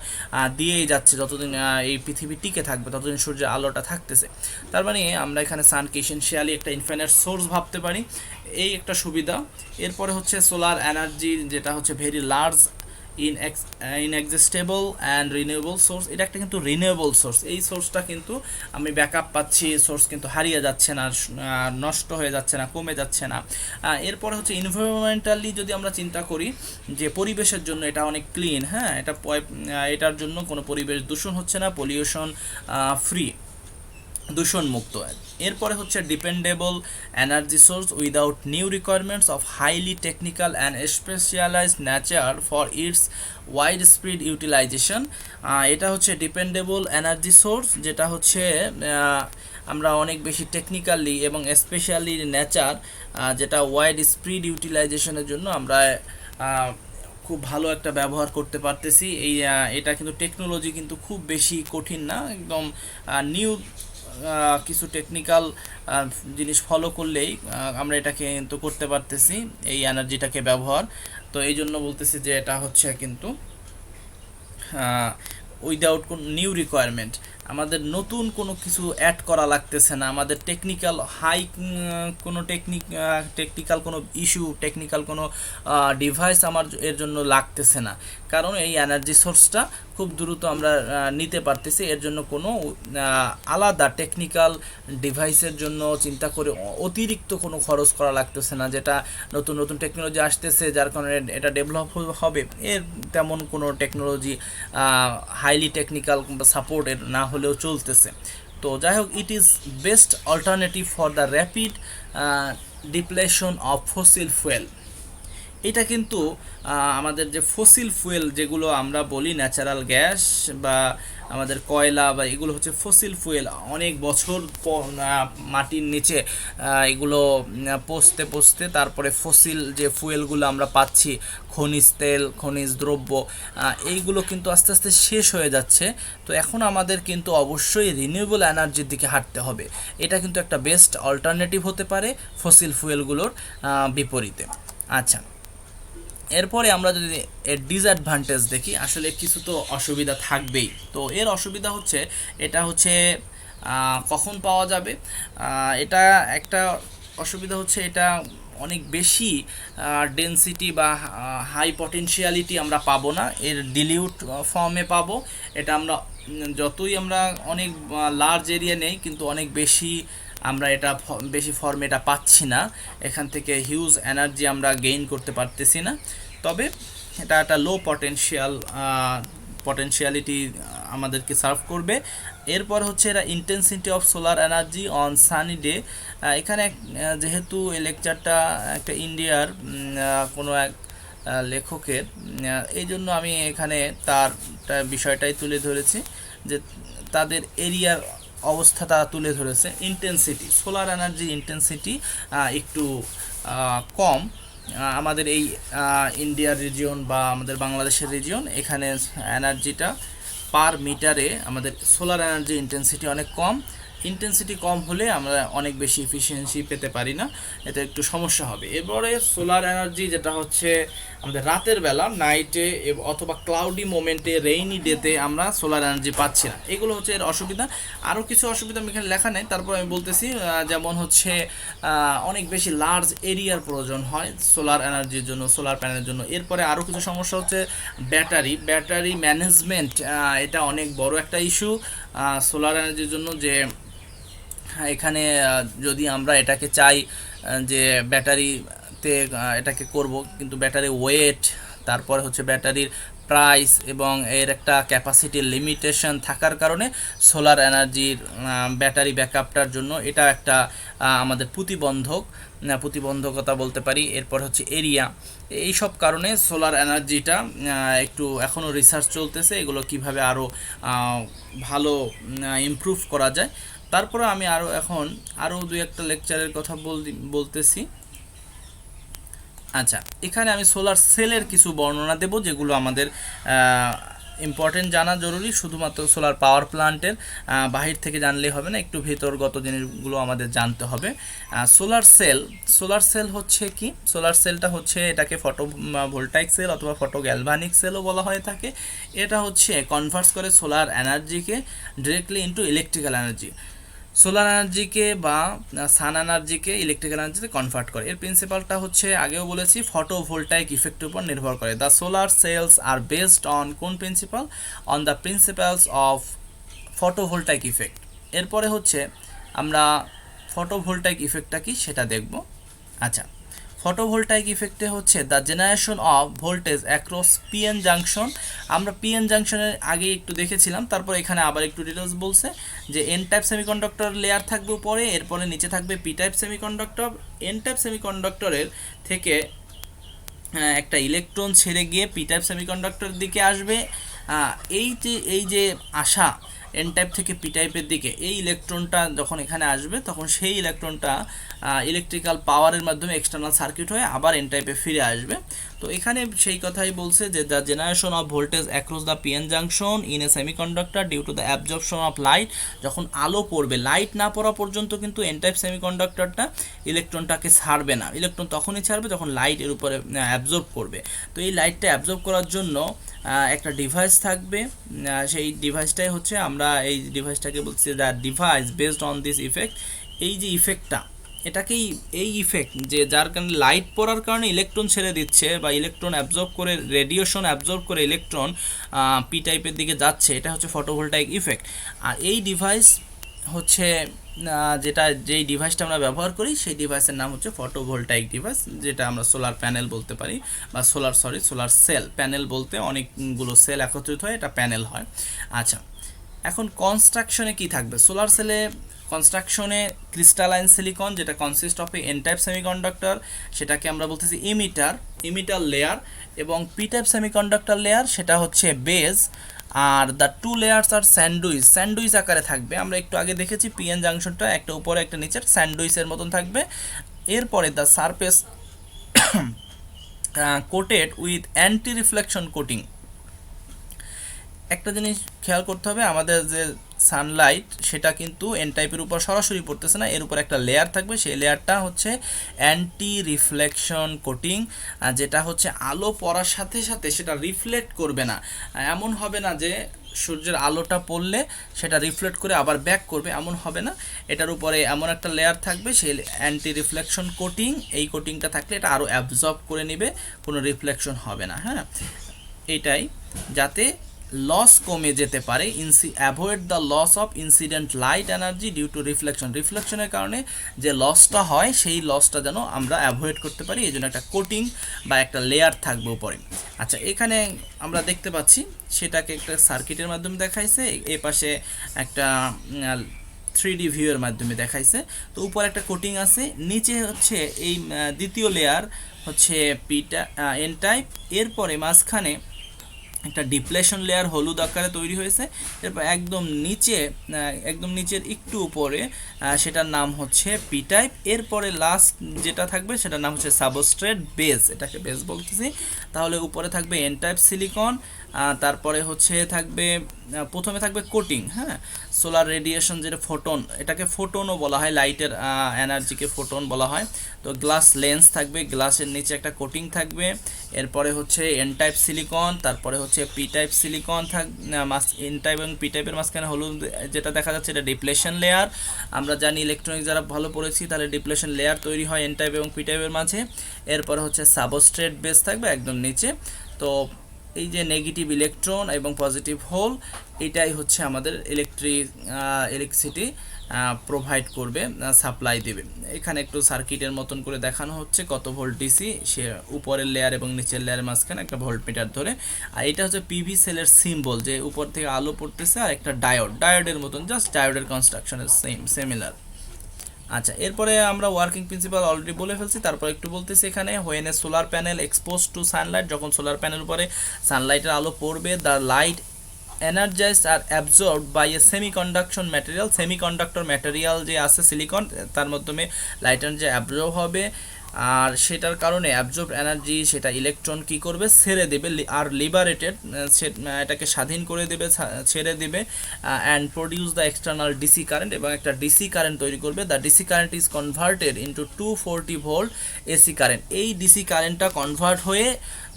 দিয়েই যাচ্ছে যতদিন এই পৃথিবী টিকে থাকবে ততদিন সূর্যের আলোটা থাকতেছে। তার মানে আমরা এখানে সানকে এসেনশিয়ালি একটা ইনফাইনাইট সোর্স ভাবতে পারি, এই একটা সুবিধা। এরপরে হচ্ছে সোলার এনার্জি, যেটা হচ্ছে very large inexhaustible and renewable source, এটা একটা কিন্তু রিনিউয়েবল সোর্স, এই সোর্সটা কিন্তু আমি ব্যাকআপ পাচ্ছি, সোর্স কিন্তু হারিয়ে যাচ্ছে না, নষ্ট হয়ে যাচ্ছে না, কমে যাচ্ছে না। এরপরে হচ্ছে এনভায়রনমেন্টালি যদি আমরা চিন্তা করি যে পরিবেশের জন্য এটা অনেক ক্লিন, হ্যাঁ, এটার জন্য কোনো পরিবেশ দূষণ হচ্ছে না, পলিউশন ফ্রি, দূষণ মুক্ত। এরপরে হচ্ছে dependable energy source without new requirements of highly technical and specialized nature for its wide spread utilization. এটা হচ্ছে ডিপেন্ডেবল এনার্জি সোর্স, যেটা হচ্ছে আমরা অনেক বেশি টেকনিক্যালি এবং স্পেশালি নেচার, যেটা ওয়াইড স্প্রেড ইউটিলাইজেশনের জন্য আমরা খুব ভালো একটা ব্যবহার করতে পারতেছি। এটা কিন্তু টেকনোলজি কিন্তু খুব বেশি কঠিন না, একদম নিউ কিছু টেকনিক্যাল জিনিস ফলো করলেই আমরা এটাকে কিন্তু করতে পারতেছি, এই এনার্জিটাকে ব্যবহার। তো এই জন্য বলতেছি যে এটা হচ্ছে কিন্তু উইদাউট কোন নিউ রিকোয়ারমেন্ট, আমাদের নতুন কোনো কিছু অ্যাড করা লাগতেছে না, আমাদের টেকনিক্যাল কোনো টেকনিক্যাল কোনো ইস্যু, টেকনিক্যাল কোনো ডিভাইস আমার এর জন্য লাগতেছে না, কারণ এই এনার্জি সোর্সটা খুব দ্রুত আমরা নিতে পারতেছি, এর জন্য কোনো আলাদা টেকনিক্যাল ডিভাইসের জন্য চিন্তা করে অতিরিক্ত কোনো খরচ করা লাগতেছে না, যেটা নতুন নতুন টেকনোলজি আসতেছে যার কারণে এটা ডেভেলপ হবে, এর তেমন কোনো টেকনোলজি হাইলি টেকনিক্যাল সাপোর্টের না হলেও চলতেছে। তো যাই হোক, it is best alternative for the rapid depletion of fossil fuel, এটা কিন্তু আমাদের যে ফসিল ফুয়েল যেগুলো আমরা বলি ন্যাচারাল গ্যাস বা আমাদের কয়লা বা এগুলো হচ্ছে ফসিল ফুয়েল, অনেক বছর মাটির নিচে এগুলো পচতে পচতে তারপরে ফসিল যে ফুয়েলগুলো আমরা পাচ্ছি, খনিজ তেল, খনিজ দ্রব্য, এইগুলো কিন্তু আস্তে আস্তে শেষ হয়ে যাচ্ছে। তো এখন আমাদের কিন্তু অবশ্যই রিনিউয়েবল এনার্জির দিকে হাঁটতে হবে। এটা কিন্তু একটা বেস্ট অল্টারনেটিভ হতে পারে ফসিল ফুয়েলগুলোর বিপরীতে। আচ্ছা, এরপরে আমরা যদি এর ডিসঅ্যাডভান্টেজ দেখি, আসলে কিছু তো অসুবিধা থাকবেই। তো এর অসুবিধা হচ্ছে, এটা হচ্ছে কখন পাওয়া যাবে, এটা একটা অসুবিধা হচ্ছে, এটা অনেক বেশি ডেনসিটি বা হাই পটেনশিয়ালিটি আমরা পাবো না, এর ডিলিউট ফর্মে পাবো। এটা আমরা যতই আমরা অনেক লার্জ এরিয়া নেই, কিন্তু অনেক বেশি আমরা এটা বেশি ফর্মে এটা পাচ্ছি না, এখান থেকে হিউজ এনার্জি আমরা গেইন করতে পারতেছি না। তবে এটা একটা লো পটেনশিয়ালিটি আমাদেরকে সার্ভ করবে। এরপর হচ্ছে এরা intensity of solar energy on sunny day. এখানে যেহেতু এই লেকচারটা একটা ইন্ডিয়ার কোনো এক লেখকের, এই জন্য আমি এখানে তার বিষয়টাই তুলে ধরেছি, যে তাদের এরিয়ার অবস্থাটা তুলে ধরেছে। ইন্টেন্সিটি, সোলার এনার্জি ইন্টেন্সিটি একটু কম আমাদের এই ইন্ডিয়ার রিজিয়ন বা আমাদের বাংলাদেশের রিজিয়ন, এখানে এনার্জিটা পার মিটারে আমাদের সোলার এনার্জি ইন্টেন্সিটি অনেক কম। ইন্টেন্সিটি কম হলে আমরা অনেক বেশি এফিসিয়েন্সি পেতে পারি না, এটা একটু সমস্যা হবে। এরপরে সোলার এনার্জি যেটা হচ্ছে আমাদের রাতের বেলা, নাইটে অথবা ক্লাউডি মোমেন্টে, রেইনি ডেতে আমরা সোলার এনার্জি পাচ্ছি না, এগুলো হচ্ছে এর অসুবিধা। আরও কিছু অসুবিধা আমি এখানে লেখা নেই, তারপর আমি বলতেছি। যেমন হচ্ছে অনেক বেশি লার্জ এরিয়ার প্রয়োজন হয় সোলার এনার্জির জন্য, সোলার প্যানেলের জন্য। এরপরে আরও কিছু সমস্যা হচ্ছে ব্যাটারি ম্যানেজমেন্ট, এটা অনেক বড় একটা ইস্যু সোলার এনার্জির জন্য। যে এখানে যদি আমরা এটাকে চাই যে ব্যাটারিতে এটাকে করব, কিন্তু ব্যাটারি ওয়েট, তারপরে হচ্ছে ব্যাটারির প্রাইস এবং এর একটা ক্যাপাসিটির লিমিটেশন থাকার কারণে সোলার এনার্জির ব্যাটারি ব্যাকআপটার জন্য এটা একটা আমাদের প্রতিবন্ধকতা বলতে পারি। এরপর হচ্ছে এরিয়া, এই সব কারণে সোলার এনার্জিটা একটু এখনও রিসার্চ চলতেছে, এগুলো কিভাবে আরও ভালো ইমপ্রুভ করা যায়। তারপরে আমি আরও দুই একটা লেকচারের কথা বলতেছি। আচ্ছা, এখানে আমি সোলার সেলের কিছু বর্ণনা দেব, যেগুলো আমাদের ইম্পর্টেন্ট জানা জরুরি। শুধুমাত্র সোলার পাওয়ার প্ল্যান্টের বাহির থেকে জানলেই হবে না, একটু ভেতরগত জিনিসগুলো আমাদের জানতে হবে। সোলার সেল হচ্ছে কি? সোলার সেলটা হচ্ছে, এটাকে ফটো ভোল্টাইক সেল অথবা ফটো গ্যালভানিক সেলও বলা হয়ে থাকে। এটা হচ্ছে কনভার্টস করে সোলার এনার্জিকে directly into electrical energy. Solar এনার্জিকে বা সান এনার্জিকে ইলেকট্রিক্যাল এনার্জিতে কনভার্ট করে। এর প্রিন্সিপালটা হচ্ছে, আগেও বলেছি, ফটোভোল্টাইক ইফেক্টের উপর নির্ভর করে। The solar cells are based on কোন principle? On the principles of photovoltaic effect. এরপরে হচ্ছে আমরা ফটোভোল্টাইক ইফেক্টটা কি সেটা দেখব। আচ্ছা, ফটোভোল্টাইক ইফেক্টে হচ্ছে the generation of voltage across PN junction. আমরা পিএন জাংশনের আগে একটু দেখেছিলাম, তারপর এখানে আবার একটু ডিটেলস বলছে যে এন টাইপ সেমিকন্ডাক্টর লেয়ার থাকবে উপরে, এরপরে নিচে থাকবে p type semiconductor. N type সেমিকন্ডাক্টরের থেকে একটা ইলেকট্রন ছেড়ে গিয়ে পি টাইপ সেমিকন্ডাক্টরের দিকে আসবে। এই যে আসা এন টাইপ থেকে পি টাইপের দিকে, এই ইলেকট্রনটা যখন এখানে আসবে, তখন সেই ইলেকট্রনটা ইলেকট্রিক্যাল পাওয়ারের মাধ্যমে এক্সটার্নাল সার্কিট হয়ে আবার এন টাইপে ফিরে আসবে। তো এখানে সেই কথাই বলছে যে the generation of voltage across the PN junction in a semiconductor due to the absorption of light. যখন আলো পড়বে, লাইট না পড়া পর্যন্ত কিন্তু এন টাইপ সেমিকন্ডাক্টরটা ইলেকট্রনটাকে ছাড়বে না। ইলেকট্রন তখনই ছাড়বে যখন লাইট এর উপরে অ্যাবজর্ব করবে। তো এই লাইটটা অ্যাবজর্ব করার জন্য একটা ডিভাইস থাকবে, সেই ডিভাইসটাই হচ্ছে, আমরা এই ডিভাইসটাকে বলছি the device based on this effect. এই যে ইফেক্টটা, এটাকেই এই ইফেক্ট যে যার কারণে লাইট পড়ার কারণে ইলেকট্রন ছেড়ে দিচ্ছে বা ইলেকট্রন অ্যাবজর্ব করে, রেডিয়েশন অ্যাবজর্ব করে ইলেকট্রন পি টাইপের দিকে যাচ্ছে, এটা হচ্ছে ফটোভোল্টাইক ইফেক্ট। আর এই ডিভাইস হচ্ছে যেই ডিভাইসটা আমরা ব্যবহার করি, সেই ডিভাইসের নাম হচ্ছে ফটোভোল্টাইক ডিভাইস, যেটা আমরা সোলার প্যানেল বলতে পারি, বা সোলার সেল। প্যানেল বলতে অনেকগুলো সেল একত্রিত হয়, এটা প্যানেল হয়। আচ্ছা, এখন কনস্ট্রাকশনে কি থাকবে? সোলার সেলে কনস্ট্রাকশনে ক্রিস্টালাইন সিলিকন যেটা consist of a N type semiconductor, সেটাকে আমরা বলতেছি ইমিটার লেয়ার, এবং পি টাইপ সেমিকন্ডাক্টর লেয়ার সেটা হচ্ছে বেস। আর the two layers are sandwich আকারে থাকবে। আমরা একটু আগে দেখেছি পিএন জাংশনটা একটা উপরে একটা নিচের স্যান্ডউইচের মতন থাকবে। এরপরে the surface coated with anti reflection coating. একটা জিনিস খেয়াল করতে হবে, আমাদের যে সানলাইট সেটা কিন্তু এন টাইপের উপর সরাসরি পড়তেছে না, এর উপর একটা লেয়ার থাকবে, সেই লেয়ারটা হচ্ছে অ্যান্টি রিফ্লেকশন কোটিং, যেটা হচ্ছে আলো পড়ার সাথে সাথে সেটা রিফ্লেক্ট করবে না। এমন হবে না যে সূর্যের আলোটা পড়লে সেটা রিফ্লেক্ট করে আবার ব্যাক করবে, এমন হবে না। এটার উপরে এমন একটা লেয়ার থাকবে, সেই অ্যান্টি রিফ্লেকশন কোটিং, এই কোটিংটা থাকলে এটা আরও অ্যাবজর্ব করে নেবে, কোনো রিফ্লেকশন হবে না। হ্যাঁ, এটাই যাতে লস কমে যেতে পারে, avoid the loss of incident light energy due to রিফ্লেকশনের কারণে যে লসটা হয় সেই লসটা যেন আমরা অ্যাভয়েড করতে পারি, এই জন্য একটা কোটিং বা একটা লেয়ার থাকবে উপরে। আচ্ছা, এখানে আমরা দেখতে পাচ্ছি সেটাকে একটা সার্কিটের মাধ্যমে দেখাইছে, এ পাশে একটা 3D ভিউয়ের মাধ্যমে দেখাইছে। তো উপরে একটা কোটিং আছে, নিচে হচ্ছে এই দ্বিতীয় লেয়ার হচ্ছে এন টাইপ, এরপরে মাঝখানে একটা ডিপ্লেশন লেয়ার হলুদ আকারে তৈরি হয়েছে, এরপর একদম নিচের একটু উপরে সেটার নাম হচ্ছে পি টাইপ, এরপরে লাস্ট যেটা থাকবে সেটার নাম হচ্ছে সাবস্ট্রেট বেস, এটাকে বেস বলতেছি। তাহলে উপরে থাকবে এন টাইপ সিলিকন, তারপরে হচ্ছে থাকবে প্রথমে থাকবে কোটিং, হ্যাঁ, সোলার রেডিয়েশন যেটা ফোটন, এটাকে ফোটনও বলা হয়, লাইটের এনার্জিকে ফোটন বলা হয়। তো গ্লাস লেন্স থাকবে, গ্লাসের নিচে একটা কোটিং থাকবে, এরপরে হচ্ছে এন টাইপ সিলিকন, তারপরে হচ্ছে P type silicon N type এবং পি টাইপের মাঝখানে হলুদ যেটা দেখা যাচ্ছে এটা ডিপ্লেশন লেয়ার। আমরা জানি ইলেকট্রনিক্স যারা ভালো পড়েছি তাহলে ডিপ্লেশন লেয়ার তৈরি হয় এন টাইপ এবং পি টাইপের মাঝে। এরপরে হচ্ছে সাবস্ট্রেট বেস থাকবে একদম নিচে। তো এই যে নেগেটিভ ইলেকট্রন এবং পজিটিভ হোল, এটাই হচ্ছে আমাদের ইলেকট্রিসিটি প্রোভাইড করবে, সাপ্লাই দেবে। এখানে একটু সার্কিটের মতন করে দেখানো হচ্ছে কত ভোল্ট ডিসি, সে উপরের লেয়ার এবং নিচের লেয়ারের মাঝখানে একটা ভোল্ট মিটার ধরে। আর এটা হচ্ছে পিভি সেলের সিম্বল, যে উপর থেকে আলো পড়তেছে, আর একটা ডায়োডের মতন, জাস্ট ডায়োডের কনস্ট্রাকশনের সিমিলার। আচ্ছা, এরপরে আমরা ওয়ার্কিং প্রিন্সিপাল অলরেডি বলে ফেলছি, তারপর একটু বলতেছি এখানে when a solar panel expose to sunlight, যখন সোলার প্যানেল উপরে সানলাইটের আলো পড়বে, the light energized are absorbed by a semiconductor material যে আছে সিলিকন, তার মাধ্যমে লাইট এনার্জি অ্যাবজর্ব হবে, আর সেটার কারণে অ্যাবজর্ব এনার্জি সেটা ইলেকট্রন কি করবে, ছেড়ে দেবে, আর লিবারেটেড, এটাকে স্বাধীন করে দেবে, ছেড়ে দেবে, and produce the external DC current, এবং একটা ডিসি কারেন্ট তৈরি করবে। The DC current is converted into 240 volt AC current. এই ডিসি কারেন্টটা কনভার্ট হয়ে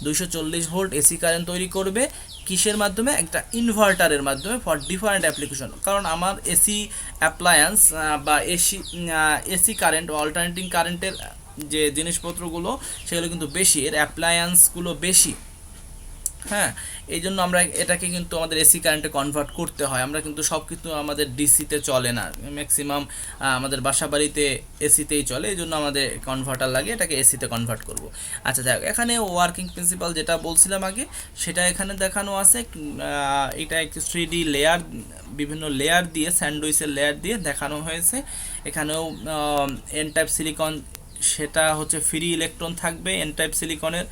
240 ভোল্ট এসি কারেন্ট তৈরি করবে, কিসের মাধ্যমে, একটা ইনভার্টারের মাধ্যমে, ফর ডিফারেন্ট অ্যাপ্লিকেশন। কারণ আমার এসি অ্যাপ্লায়েন্স বা এসি কারেন্ট, অল্টারনেটিং কারেন্টের যে জিনিসপত্রগুলো সেগুলো কিন্তু বেশি, এর অ্যাপ্লায়েন্সগুলো বেশি। হ্যাঁ, এই জন্য আমরা এটাকে কিন্তু আমাদের এসি কারেন্টে কনভার্ট করতে হয়। আমরা কিন্তু সব কিছু আমাদের ডিসিতে চলে না, ম্যাক্সিমাম আমাদের বাসা বাড়িতে এসিতেই চলে, এই জন্য আমাদের কনভার্টার লাগে, এটাকে এসিতে কনভার্ট করব। আচ্ছা, যাই হোক, এখানে ওয়ার্কিং প্রিন্সিপাল যেটা বলছিলাম আগে সেটা এখানে দেখানো আছে। এটা একটি 3D লেয়ার, বিভিন্ন লেয়ার দিয়ে, স্যান্ডউইচের লেয়ার দিয়ে দেখানো হয়েছে। এখানেও এন টাইপ সিলিকন, সেটা হচ্ছে ফ্রি ইলেকট্রন থাকবে এন টাইপ সিলিকনের,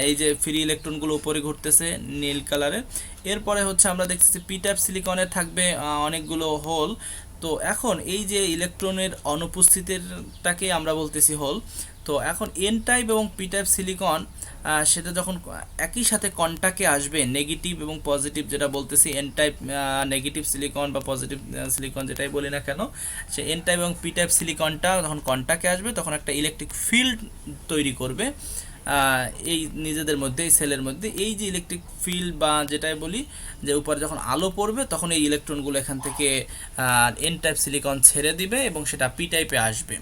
এই যে ফ্রি ইলেকট্রনগুলো উপরে ঘুরতেছে নীল কালারের। এরপরে হচ্ছে আমরা দেখতেছি পি টাইপ সিলিকনের থাকবে অনেকগুলো হোল। তো এখন এই যে ইলেকট্রনের অনুপস্থিতিটাকে আমরা বলতেছি হোল। তো এখন এন টাইপ এবং পি টাইপ সিলিকন সেটা যখন একই সাথে কন্টাক্টে আসবে, নেগেটিভ এবং পজিটিভ যেটা বলতেছি, এন টাইপ নেগেটিভ সিলিকন বা পজিটিভ সিলিকন যেটাই বলি না কেন, সে এন টাইপ এবং পি টাইপ সিলিকনটা যখন কন্টাক্টে আসবে তখন একটা ইলেকট্রিক ফিল্ড তৈরি করবে এই নিজেদের মধ্যে, এই সেলের মধ্যে। এই যে ইলেকট্রিক ফিল্ড বা যেটাই বলি, যে উপরে যখন আলো পড়বে তখন এই ইলেকট্রনগুলো এখান থেকে এন টাইপ সিলিকন ছেড়ে দিবে এবং সেটা পি টাইপে আসবে।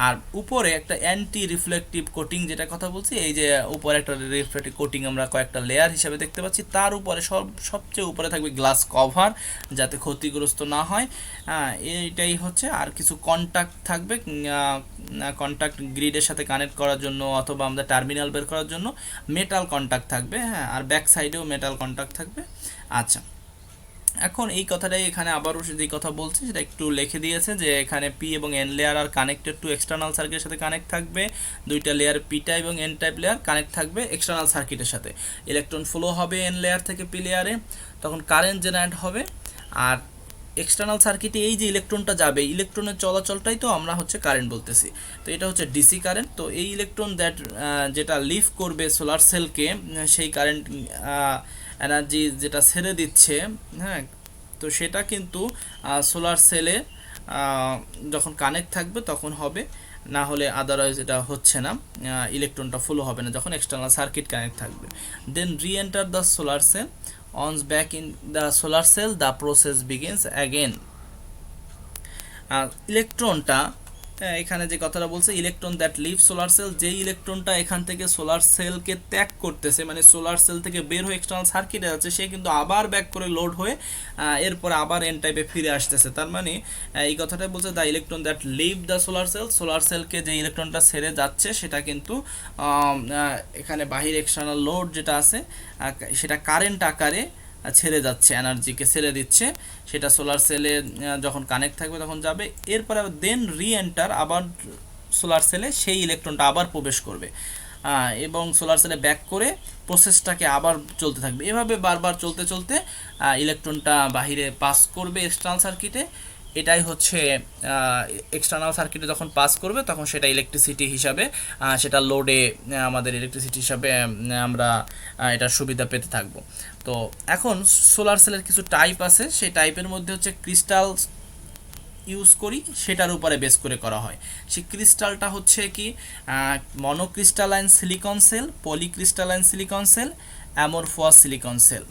আর উপরে একটা অ্যান্টি রিফ্লেকটিভ কোটিং যেটা কথা বলছি, এই যে উপরে একটা রিফ্লেকটিভ কোটিং আমরা কয়েকটা লেয়ার হিসেবে দেখতে পাচ্ছি, তার উপরে সবচেয়ে উপরে থাকবে গ্লাস কভার, যাতে ক্ষতিগ্রস্ত না হয়। এইটাই হচ্ছে, আর কিছু কন্টাক্ট থাকবে, কন্টাক্ট গ্রিডের সাথে কানেক্ট করার জন্য অথবা আমরা টার্মিনাল বের করার জন্য মেটাল কন্টাক্ট থাকবে। হ্যাঁ, আর ব্যাক সাইডেও মেটাল কন্টাক্ট থাকবে। আচ্ছা, এখন এই কথাটাই এখানে আবারও যে কথা বলছে সেটা একটু লিখে দিয়েছে যে এখানে পি এবং N layer are connected to external সার্কিটের সাথে কানেক্ট থাকবে, দুইটা লেয়ার পি টাইপ এবং এন টাইপ লেয়ার কানেক্ট থাকবে এক্সটার্নাল সার্কিটের সাথে, ইলেকট্রন ফ্লো হবে এন লেয়ার থেকে পি লেয়ারে, তখন কারেন্ট জেনারেট হবে। আর এক্সটার্নাল সার্কিটে এই যে ইলেকট্রনটা যাবে, ইলেকট্রনের চলাচলটাই তো আমরা হচ্ছে কারেন্ট বলতেছি। তো এটা হচ্ছে ডিসি কারেন্ট। তো এই ইলেকট্রন যেটা লিভ করবে সোলার সেলকে, সেই কারেন্ট এনার্জি যেটা ছেড়ে দিচ্ছে, হ্যাঁ, তো সেটা কিন্তু সোলার সেলে যখন কানেক্ট থাকবে তখন হবে, না হলে আদারওয়াইজ এটা হচ্ছে না, ইলেকট্রনটা ফ্লো হবে না যখন এক্সটার্নাল সার্কিট কানেক্ট থাকবে। Then reenter the solar cell, once back in the solar cell the process begins again। ইলেকট্রনটা এখানে যে কথাটা বলছে, electron that leave solar cell, যেই ইলেকট্রনটা এখান থেকে সোলার সেলকে ত্যাগ করতেছে, মানে সোলার সেল থেকে বের হয়ে এক্সটার্নাল সার্কিটে যাচ্ছে, সে কিন্তু আবার ব্যাক করে লোড হয়ে এরপরে আবার এন টাইপে ফিরে আসতেছে। তার মানে এই কথাটাই বলছে the electron that leave the solar cell, solar সেলকে যে ইলেকট্রনটা ছেড়ে যাচ্ছে সেটা কিন্তু এখানে বাহির এক্সটার্নাল লোড যেটা আছে সেটা কারেন্ট আকারে ছেড়ে যাচ্ছে, এনার্জিকে ছেড়ে দিচ্ছে, সেটা সোলার সেলে যখন কানেক্ট থাকবে তখন যাবে। এরপরে দেন রি এন্টার, আবার সোলার সেলে সেই ইলেকট্রনটা আবার প্রবেশ করবে এবং সোলার সেলে ব্যাক করে প্রসেসটাকে আবার চলতে থাকবে। এভাবে বারবার চলতে চলতে ইলেকট্রনটা বাহিরে পাস করবে এক্সটার্নাল সার্কিটে। এটাই হচ্ছে এক্সটার্নাল সার্কিটে যখন পাস করবে তখন সেটা ইলেকট্রিসিটি হিসাবে, সেটা লোডে আমাদের ইলেকট্রিসিটি হিসাবে আমরা এটার সুবিধা পেতে থাকবো। তো এখন সোলার সেলের কিছু টাইপ আছে, সেই টাইপের মধ্যে হচ্ছে ক্রিস্টাল ইউজ করি, সেটার উপরে বেস করে করা হয়। সেই ক্রিস্টালটা হচ্ছে কি monocrystalline silicon cell, polycrystalline silicon cell, amorphous silicon cell.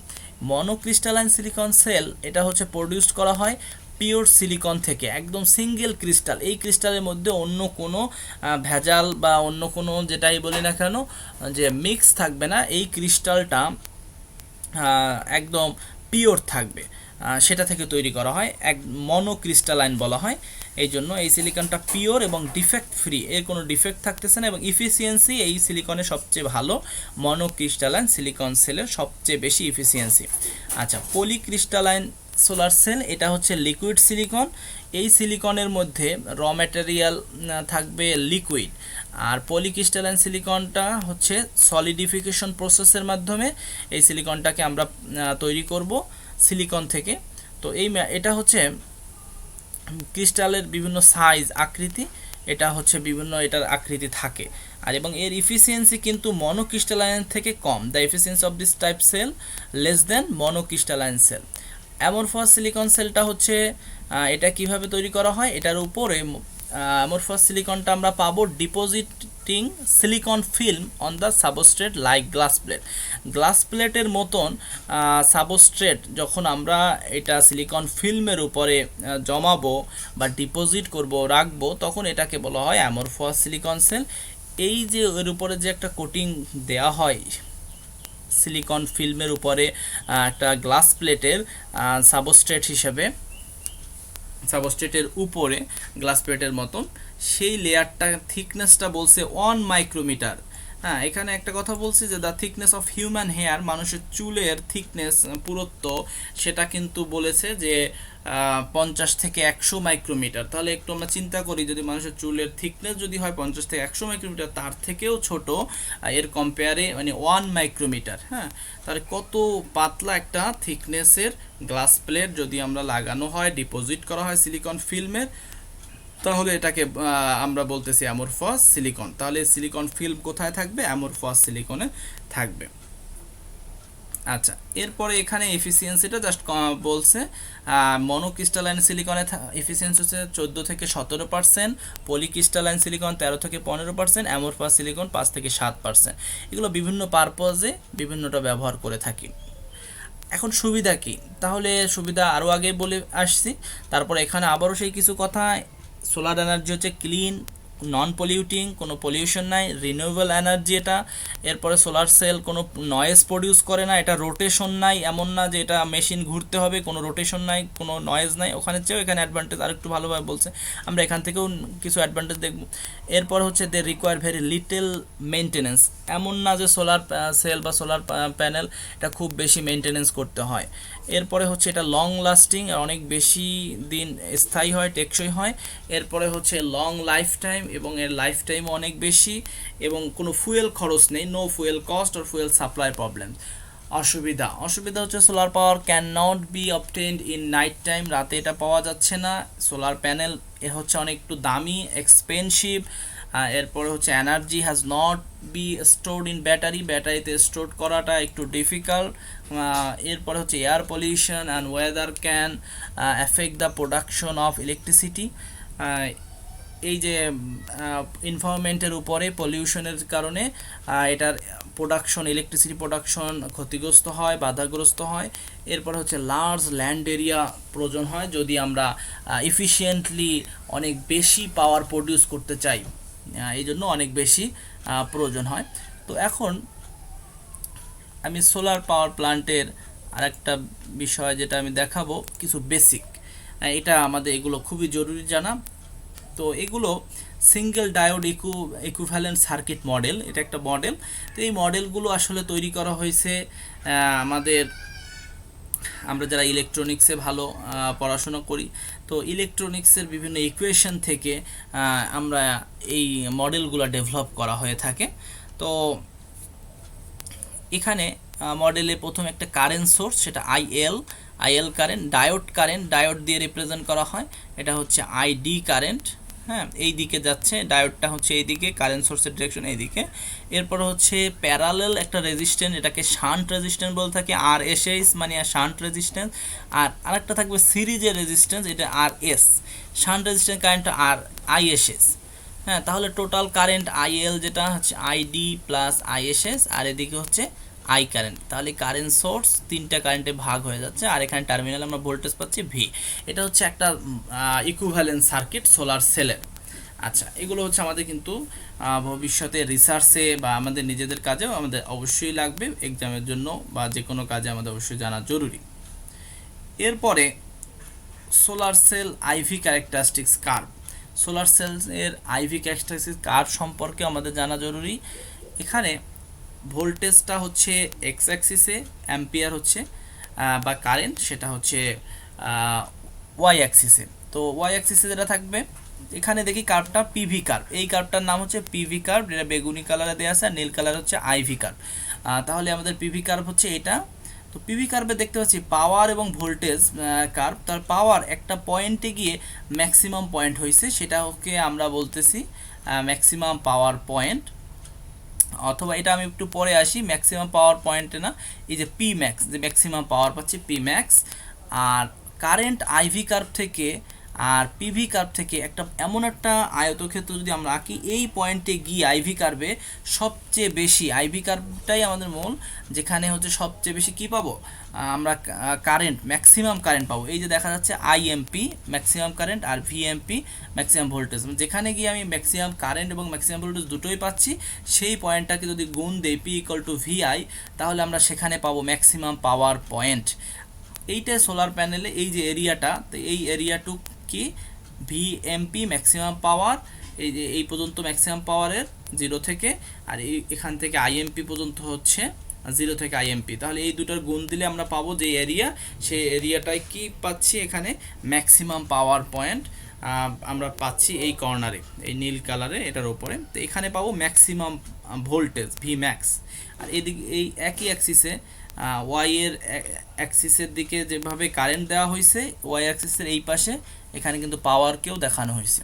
Monocrystalline silicon cell এটা হচ্ছে প্রডিউসড করা হয় পিওর সিলিকন থেকে, একদম সিঙ্গেল ক্রিস্টাল। এই ক্রিস্টালের মধ্যে অন্য কোনো ভেজাল বা অন্য কোনো যেটাই বলি না কেন যে মিক্স থাকবে না, এই ক্রিস্টালটা একদম পিওর থাকবে, সেটা থেকে তৈরি করা হয়, এক মনোক্রিস্টালাইন বলা হয়। এই জন্য এই সিলিকনটা পিওর এবং ডিফেক্ট ফ্রি, এর কোনো ডিফেক্ট থাকতেছে না, এবং ইফিসিয়েন্সি এই সিলিকনের সবচেয়ে ভালো, মনোক্রিস্টালাইন সিলিকন সেলের সবচেয়ে বেশি ইফিসিয়েন্সি। আচ্ছা, পলিক্রিস্টালাইন সোলার সেল এটা হচ্ছে লিকুইড সিলিকন। এই সিলিকনের মধ্যে র ম্যাটেরিয়াল থাকবে লিকুইড, আর পলিক্রিস্টালাইন সিলিকনটা হচ্ছে সলিডিফিকেশন প্রসেসের মাধ্যমে এই সিলিকনটাকে আমরা তৈরি করব সিলিকন থেকে। তো এটা হচ্ছে ক্রিস্টালের বিভিন্ন সাইজ আকৃতি, এটা হচ্ছে বিভিন্ন এটার আকৃতি থাকে, আর এবং এর ইফিসিয়েন্সি কিন্তু মনোক্রিস্টালাইন থেকে কম। The efficiency of this type cell less than monocrystalline cell. Amorphous silicon সেলটা হচ্ছে এটা কিভাবে তৈরি করা হয়, এটার উপরে অ্যামরফাস সিলিকনটা আমরা পাবো depositing silicon film on the substrate like glass plate. Glass প্লেটের মতন সাবস্ট্রেট যখন আমরা এটা সিলিকন ফিল্মের উপরে জমাবো বা ডিপোজিট করব, রাখবো, তখন এটাকে বলা হয় অ্যামরফাস সিলিকন সেল। এই যে এর উপরে যে একটা কোটিং দেয়া হয় সিলিকন ফিল্মের উপরে একটা গ্লাস প্লেটের সাবস্ট্রেট হিসেবে, সাবস্ট্রেটের উপরে গ্লাস প্লেটের মতন, সেই লেয়ারটা থিকনেসটা বলছে 1 মাইক্রোমিটার। হ্যাঁ, এখানে একটা কথা বলছি যে the thickness of human hair, মানুষের চুলের থিকনেস পুরুত্ব, সেটা কিন্তু বলেছে যে 50 থেকে 100 মাইক্রোমিটার। তাহলে একটু আমরা চিন্তা করি, যদি মানুষের চুলের থিকনেস যদি হয় 50 থেকে 100 মাইক্রোমিটার, তার থেকেও ছোট এর কম্পেয়ারে মানে 1 মাইক্রোমিটার, হ্যাঁ, তাহলে কত পাতলা একটা থিকনেসের গ্লাস প্লেট যদি আমরা লাগানো হয়, ডিপোজিট করা হয় সিলিকন ফিল্মের, তাহলে এটাকে আমরা বলতেছি অ্যামরফাস সিলিকন। তাহলে সিলিকন ফিল্ম কোথায় থাকবে? অ্যামরফাস সিলিকনে থাকবে। আচ্ছা, এরপরে এখানে এফিসিয়েন্সিটা জাস্ট বলছে মনোক্রিস্টালাইন সিলিকনে এফিসিয়েন্সি হচ্ছে 14 থেকে 17%, পলিক্রিস্টালাইন সিলিকন 13 থেকে 15%, অ্যামরফাস সিলিকন 5 থেকে 7%। এগুলো বিভিন্ন পারপজে বিভিন্নটা ব্যবহার করে থাকি। এখন সুবিধা কি? তাহলে সুবিধা আরও আগে বলে আসছি, তারপর এখানে আবারও সেই কিছু কথা। সোলার এনার্জি হচ্ছে ক্লিন, নন পলিউটিং, কোনো পলিউশন নাই, রিনিউয়েবল এনার্জি এটা। এরপরে সোলার সেল কোনো নয়েজ প্রডিউস করে না, এটা রোটেশন নাই, এমন না যে এটা মেশিন ঘুরতে হবে, কোনো রোটেশন নাই, কোনো নয়েজ নাই। ওখানে চেয়েও এখানে অ্যাডভান্টেজ আরেকটু ভালোভাবে বলছে, আমরা এখান থেকেও কিছু অ্যাডভান্টেজ দেখব। এরপর হচ্ছে দে রিকোয়ার ভেরি লিটল মেনটেনেন্স, এমন না যে সোলার সেল বা সোলার প্যানেল এটা খুব বেশি মেনটেনেন্স করতে হয়। এরপরে হচ্ছে এটা লং লাস্টিং, অনেক বেশি দিন স্থায়ী হয়, টেকসই হয়। এরপরে হচ্ছে লং লাইফ টাইম, এবং এর লাইফ টাইমও অনেক বেশি, এবং কোনো ফুয়েল খরচ নেই, no fuel cost or fuel supply problem. অসুবিধা হচ্ছে solar power can not be obtained in night time, রাতে এটা পাওয়া যাচ্ছে না। সোলার প্যানেল এ হচ্ছে অনেক একটু দামি, এক্সপেন্সিভ। এরপরে হচ্ছে energy has not be stored in ব্যাটারিতে স্টোর করাটা একটু ডিফিকাল্ট। এরপরে হচ্ছে air pollution and weather can affect the production of electricity. এই যে এনভায়রনমেন্টের উপরে পলিউশনের কারণে এটার ইলেকট্রিসিটি প্রোডাকশন ক্ষতিগ্রস্ত হয়, বাধাগ্রস্ত হয়। এরপর হচ্ছে লার্জ ল্যান্ড এরিয়া প্রয়োজন হয় যদি আমরা এফিশিয়েন্টলি অনেক বেশি পাওয়ার প্রডিউস করতে চাই, এই জন্য অনেক বেশি প্রয়োজন হয়। তো এখন আমি সোলার পাওয়ার প্ল্যান্টের আরেকটা বিষয় যেটা আমি দেখাবো, কিছু বেসিক, এটা আমাদের এগুলো খুবই জরুরি জানা। তো এগুলো single diode equivalent circuit model, এটা একটা মডেল। তো এই মডেলগুলো আসলে তৈরি করা হয়েছে আমরা যারা ইলেকট্রনিক্সে ভালো পড়াশোনা করি, তো ইলেকট্রনিক্সের বিভিন্ন ইকুয়েশন থেকে আমরা এই মডেলগুলো ডেভেলপ করা হয়ে থাকে। তো এখানে মডেলে প্রথম একটা কারেন্ট সোর্স, সেটা আইএল ডায়োড দিয়ে রিপ্রেজেন্ট করা হয়। এটা হচ্ছে আইডি কারেন্ট, হ্যাঁ, এই দিকে যাচ্ছে, ডায়োডটা হচ্ছে এই দিকে, কারেন্ট সোর্সের ডিরেকশন এই দিকে। এরপর হচ্ছে প্যারালেল একটা রেজিস্ট্যান্স, এটাকে শান্ট রেজিস্ট্যান্স বলে থাকে, RSS মানে শান্ট রেজিস্ট্যান্স। আর আরেকটা থাকবে সিরিজের রেজিস্ট্যান্স, এটা RS, শান্ট রেজিস্ট্যান্স কারেন্ট আর ISS। হ্যাঁ, তাহলে টোটাল কারেন্ট আইএল যেটা হচ্ছে আইডি প্লাস ISS, আর এদিকে হচ্ছে আই কারেন্ট। তাহলে কারেন্ট সোর্স তিনটা কারেন্টে ভাগ হয়ে যাচ্ছে, আর এখানে টার্মিনাল আমরা ভোল্টেজ পাচ্ছি V। এটা হচ্ছে একটা ইকুইভ্যালেন্ট সার্কিট সোলার সেলের। আচ্ছা, এগুলো হচ্ছে আমাদের কিন্তু ভবিষ্যতে রিসার্চে বা আমাদের নিজেদের কাজেও আমাদের অবশ্যই লাগবে, এক্সামের জন্য বা যে কোনো কাজে আমাদের অবশ্যই জানা জরুরি। এরপরে solar cell IV characteristics curve, solar সেলের আইভি ক্যারেক্টারিস্টিক্স কার্ভ সম্পর্কে আমাদের জানা জরুরি। এখানে ভোল্টেজটা হচ্ছে এক্স অ্যাক্সিসে, অ্যাম্পিয়ার হচ্ছে বা কারেন্ট সেটা হচ্ছে ওয়াই অ্যাক্সিসে। তো ওয়াই অ্যাক্সিসে যেটা থাকবে, এখানে দেখি কার্ভটা পিভি কার্ভ, এই কার্ভটার নাম হচ্ছে পিভি কার্ভ, যেটা বেগুনি কালারে দেওয়া আছে, আর নীল কালার হচ্ছে আইভি কার্ভ। তাহলে আমাদের পিভি কার্ভ হচ্ছে এটা। তো পিভি কার্ভে দেখতে পাচ্ছি পাওয়ার এবং ভোল্টেজ কার্ভ, তার পাওয়ার একটা পয়েন্টে গিয়ে ম্যাক্সিমাম পয়েন্ট হয়েছে, সেটাকে আমরা বলতেছি ম্যাক্সিমাম পাওয়ার পয়েন্ট, অথবা এটা আমি একটু পরে আসি, ম্যাক্সিমাম পাওয়ার পয়েন্টে না, এই যে পি ম্যাক্স, যে ম্যাক্সিমাম পাওয়ার পাচ্ছি পি ম্যাক্স। আর কারেন্ট আইভি কার্ভ থেকে আর পিভি কার্ভ থেকে একটা এমন একটা আয়তক্ষেত্র যদি আমরা আঁকি, এই পয়েন্টে গিয়ে আইভি কার্ভে সবচেয়ে বেশি, আইভি কার্ভটাই আমাদের মূল, যেখানে হচ্ছে সবচেয়ে বেশি কি পাবো আমরা, কারেন্ট, ম্যাক্সিমাম কারেন্ট পাবো। এই যে দেখা যাচ্ছে আইএমপি ম্যাক্সিমাম কারেন্ট আর ভিএমপি ম্যাক্সিমাম ভোল্টেজ, যেখানে গিয়ে আমি ম্যাক্সিমাম কারেন্ট এবং ম্যাক্সিমাম ভোল্টেজ দুটোই পাচ্ছি, সেই পয়েন্টটাকে যদি গুণ দেই P = VI, তাহলে আমরা সেখানে পাবো ম্যাক্সিমাম পাওয়ার পয়েন্ট। এইটা সোলার প্যানেলে এই যে এরিয়াটা, তো এই এরিয়াটুক কি ভিএমপি ম্যাক্সিমাম পাওয়ার, এই যে এই পর্যন্ত ম্যাক্সিমাম পাওয়ারের 0 থেকে, আর এখান থেকে আইএমপি পর্যন্ত হচ্ছে 0 থেকে আইএমপি। তাহলে এই দুটোর গুণ দিলে আমরা পাবো যে এরিয়া, সেই এরিয়াটায় কি পাচ্ছি, এখানে ম্যাক্সিমাম পাওয়ার পয়েন্ট আমরা পাচ্ছি এই কর্নারে, এই নীল কালারে এটার উপরে। তো এখানে পাবো ম্যাক্সিমাম ভোল্টেজ ভি ম্যাক্স। আর এদিকে এই একই অ্যাক্সিসে ওয়াই এর অ্যাক্সিসের দিকে যেভাবে কারেন্ট দেওয়া হয়েছে, ওয়াই অ্যাক্সিসের এই পাশে এখানে কিন্তু পাওয়ারকেও দেখানো হয়েছে।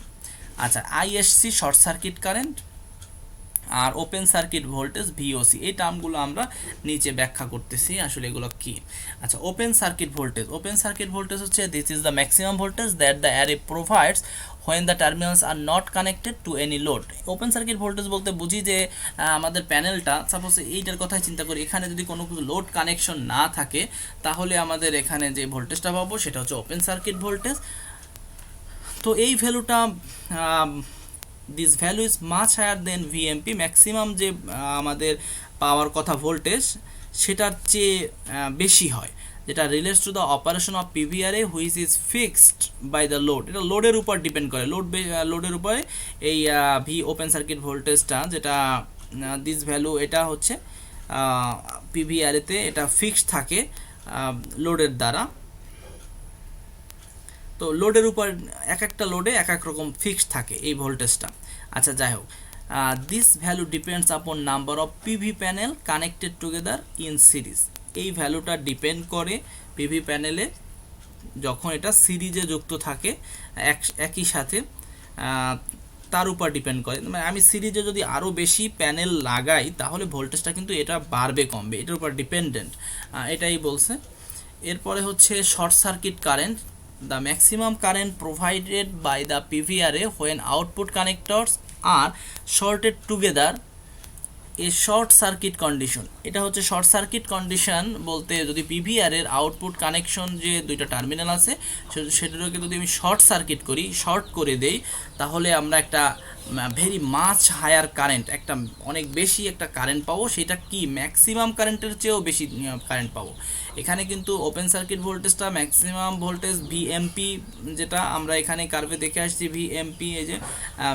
আচ্ছা, আইএসসি শর্ট সার্কিট কারেন্ট, আর ওপেন সার্কিট ভোল্টেজ VOC, এই টার্মগুলো আমরা নিচে ব্যাখ্যা করতেছি আসলে এগুলো কি। আচ্ছা, ওপেন সার্কিট ভোল্টেজ হচ্ছে this is the maximum voltage that the array provides when the terminals are not connected to any load। Open circuit voltage বলতে বুঝি যে আমাদের প্যানেলটা, সাপোজ এইটার কথাই চিন্তা করি, এখানে যদি কোনো কিছু লোড কানেকশন না থাকে, তাহলে আমাদের এখানে যে ভোল্টেজটা পাবো সেটা হচ্ছে ওপেন সার্কিট ভোল্টেজ। তো এই ভ্যালুটা, this value is much higher than VMP, maximum যে আমাদের পাওয়ার কথা ভোল্টেজ, সেটার চেয়ে বেশি হয়, যেটা relates to the operation of PVRA which is fixed by the load. এটা লোডের উপর ডিপেন্ড করে, লোডের উপরে এই ভি ওপেন সার্কিট ভোল্টেজটা, যেটা দিস ভ্যালু, এটা হচ্ছে পিভিআরএতে এটা ফিক্সড থাকে, লোডের দ্বারা। তো লোডের উপর এক একটা লোডে এক এক রকম ফিক্সড থাকে এই ভোল্টেজটা। আচ্ছা যাই হোক, this value depends upon number of PV panel connected together in series. এই ভ্যালুটা ডিপেন্ড করে পিভি প্যানেলে যখন এটা সিরিজে যুক্ত থাকে একই সাথে, তার উপর ডিপেন্ড করে। মানে আমি সিরিজে যদি আরও বেশি প্যানেল লাগাই তাহলে ভোল্টেজটা কিন্তু এটা বাড়বে কমবে, এটার উপর ডিপেন্ডেন্ট, এটাই বলছে। এরপরে হচ্ছে short circuit current, the maximum current provided by the PVRA when output connectors are shorted together a short circuit condition. এটা হচ্ছে শর্ট সার্কিট কন্ডিশন বলতে যদি পিভিআর এর আউটপুট কানেকশন যে দুইটা টার্মিনাল আছে সেটাকে যদি আমি শর্ট সার্কিট করি, শর্ট করে দেই, তাহলে আমরা একটা ভেরি মাচ হায়ার কারেন্ট, একটা অনেক বেশি একটা কারেন্ট পাবো। সেটা কি ম্যাক্সিমাম কারেন্টের চেয়েও বেশি কারেন্ট পাবো। এখানে কিন্তু ওপেন সার্কিট ভোল্টেজটা ম্যাক্সিমাম ভোল্টেজ ভিএমপি, যেটা আমরা এখানে কার্ভে দেখে আসছি ভিএমপি, এই যে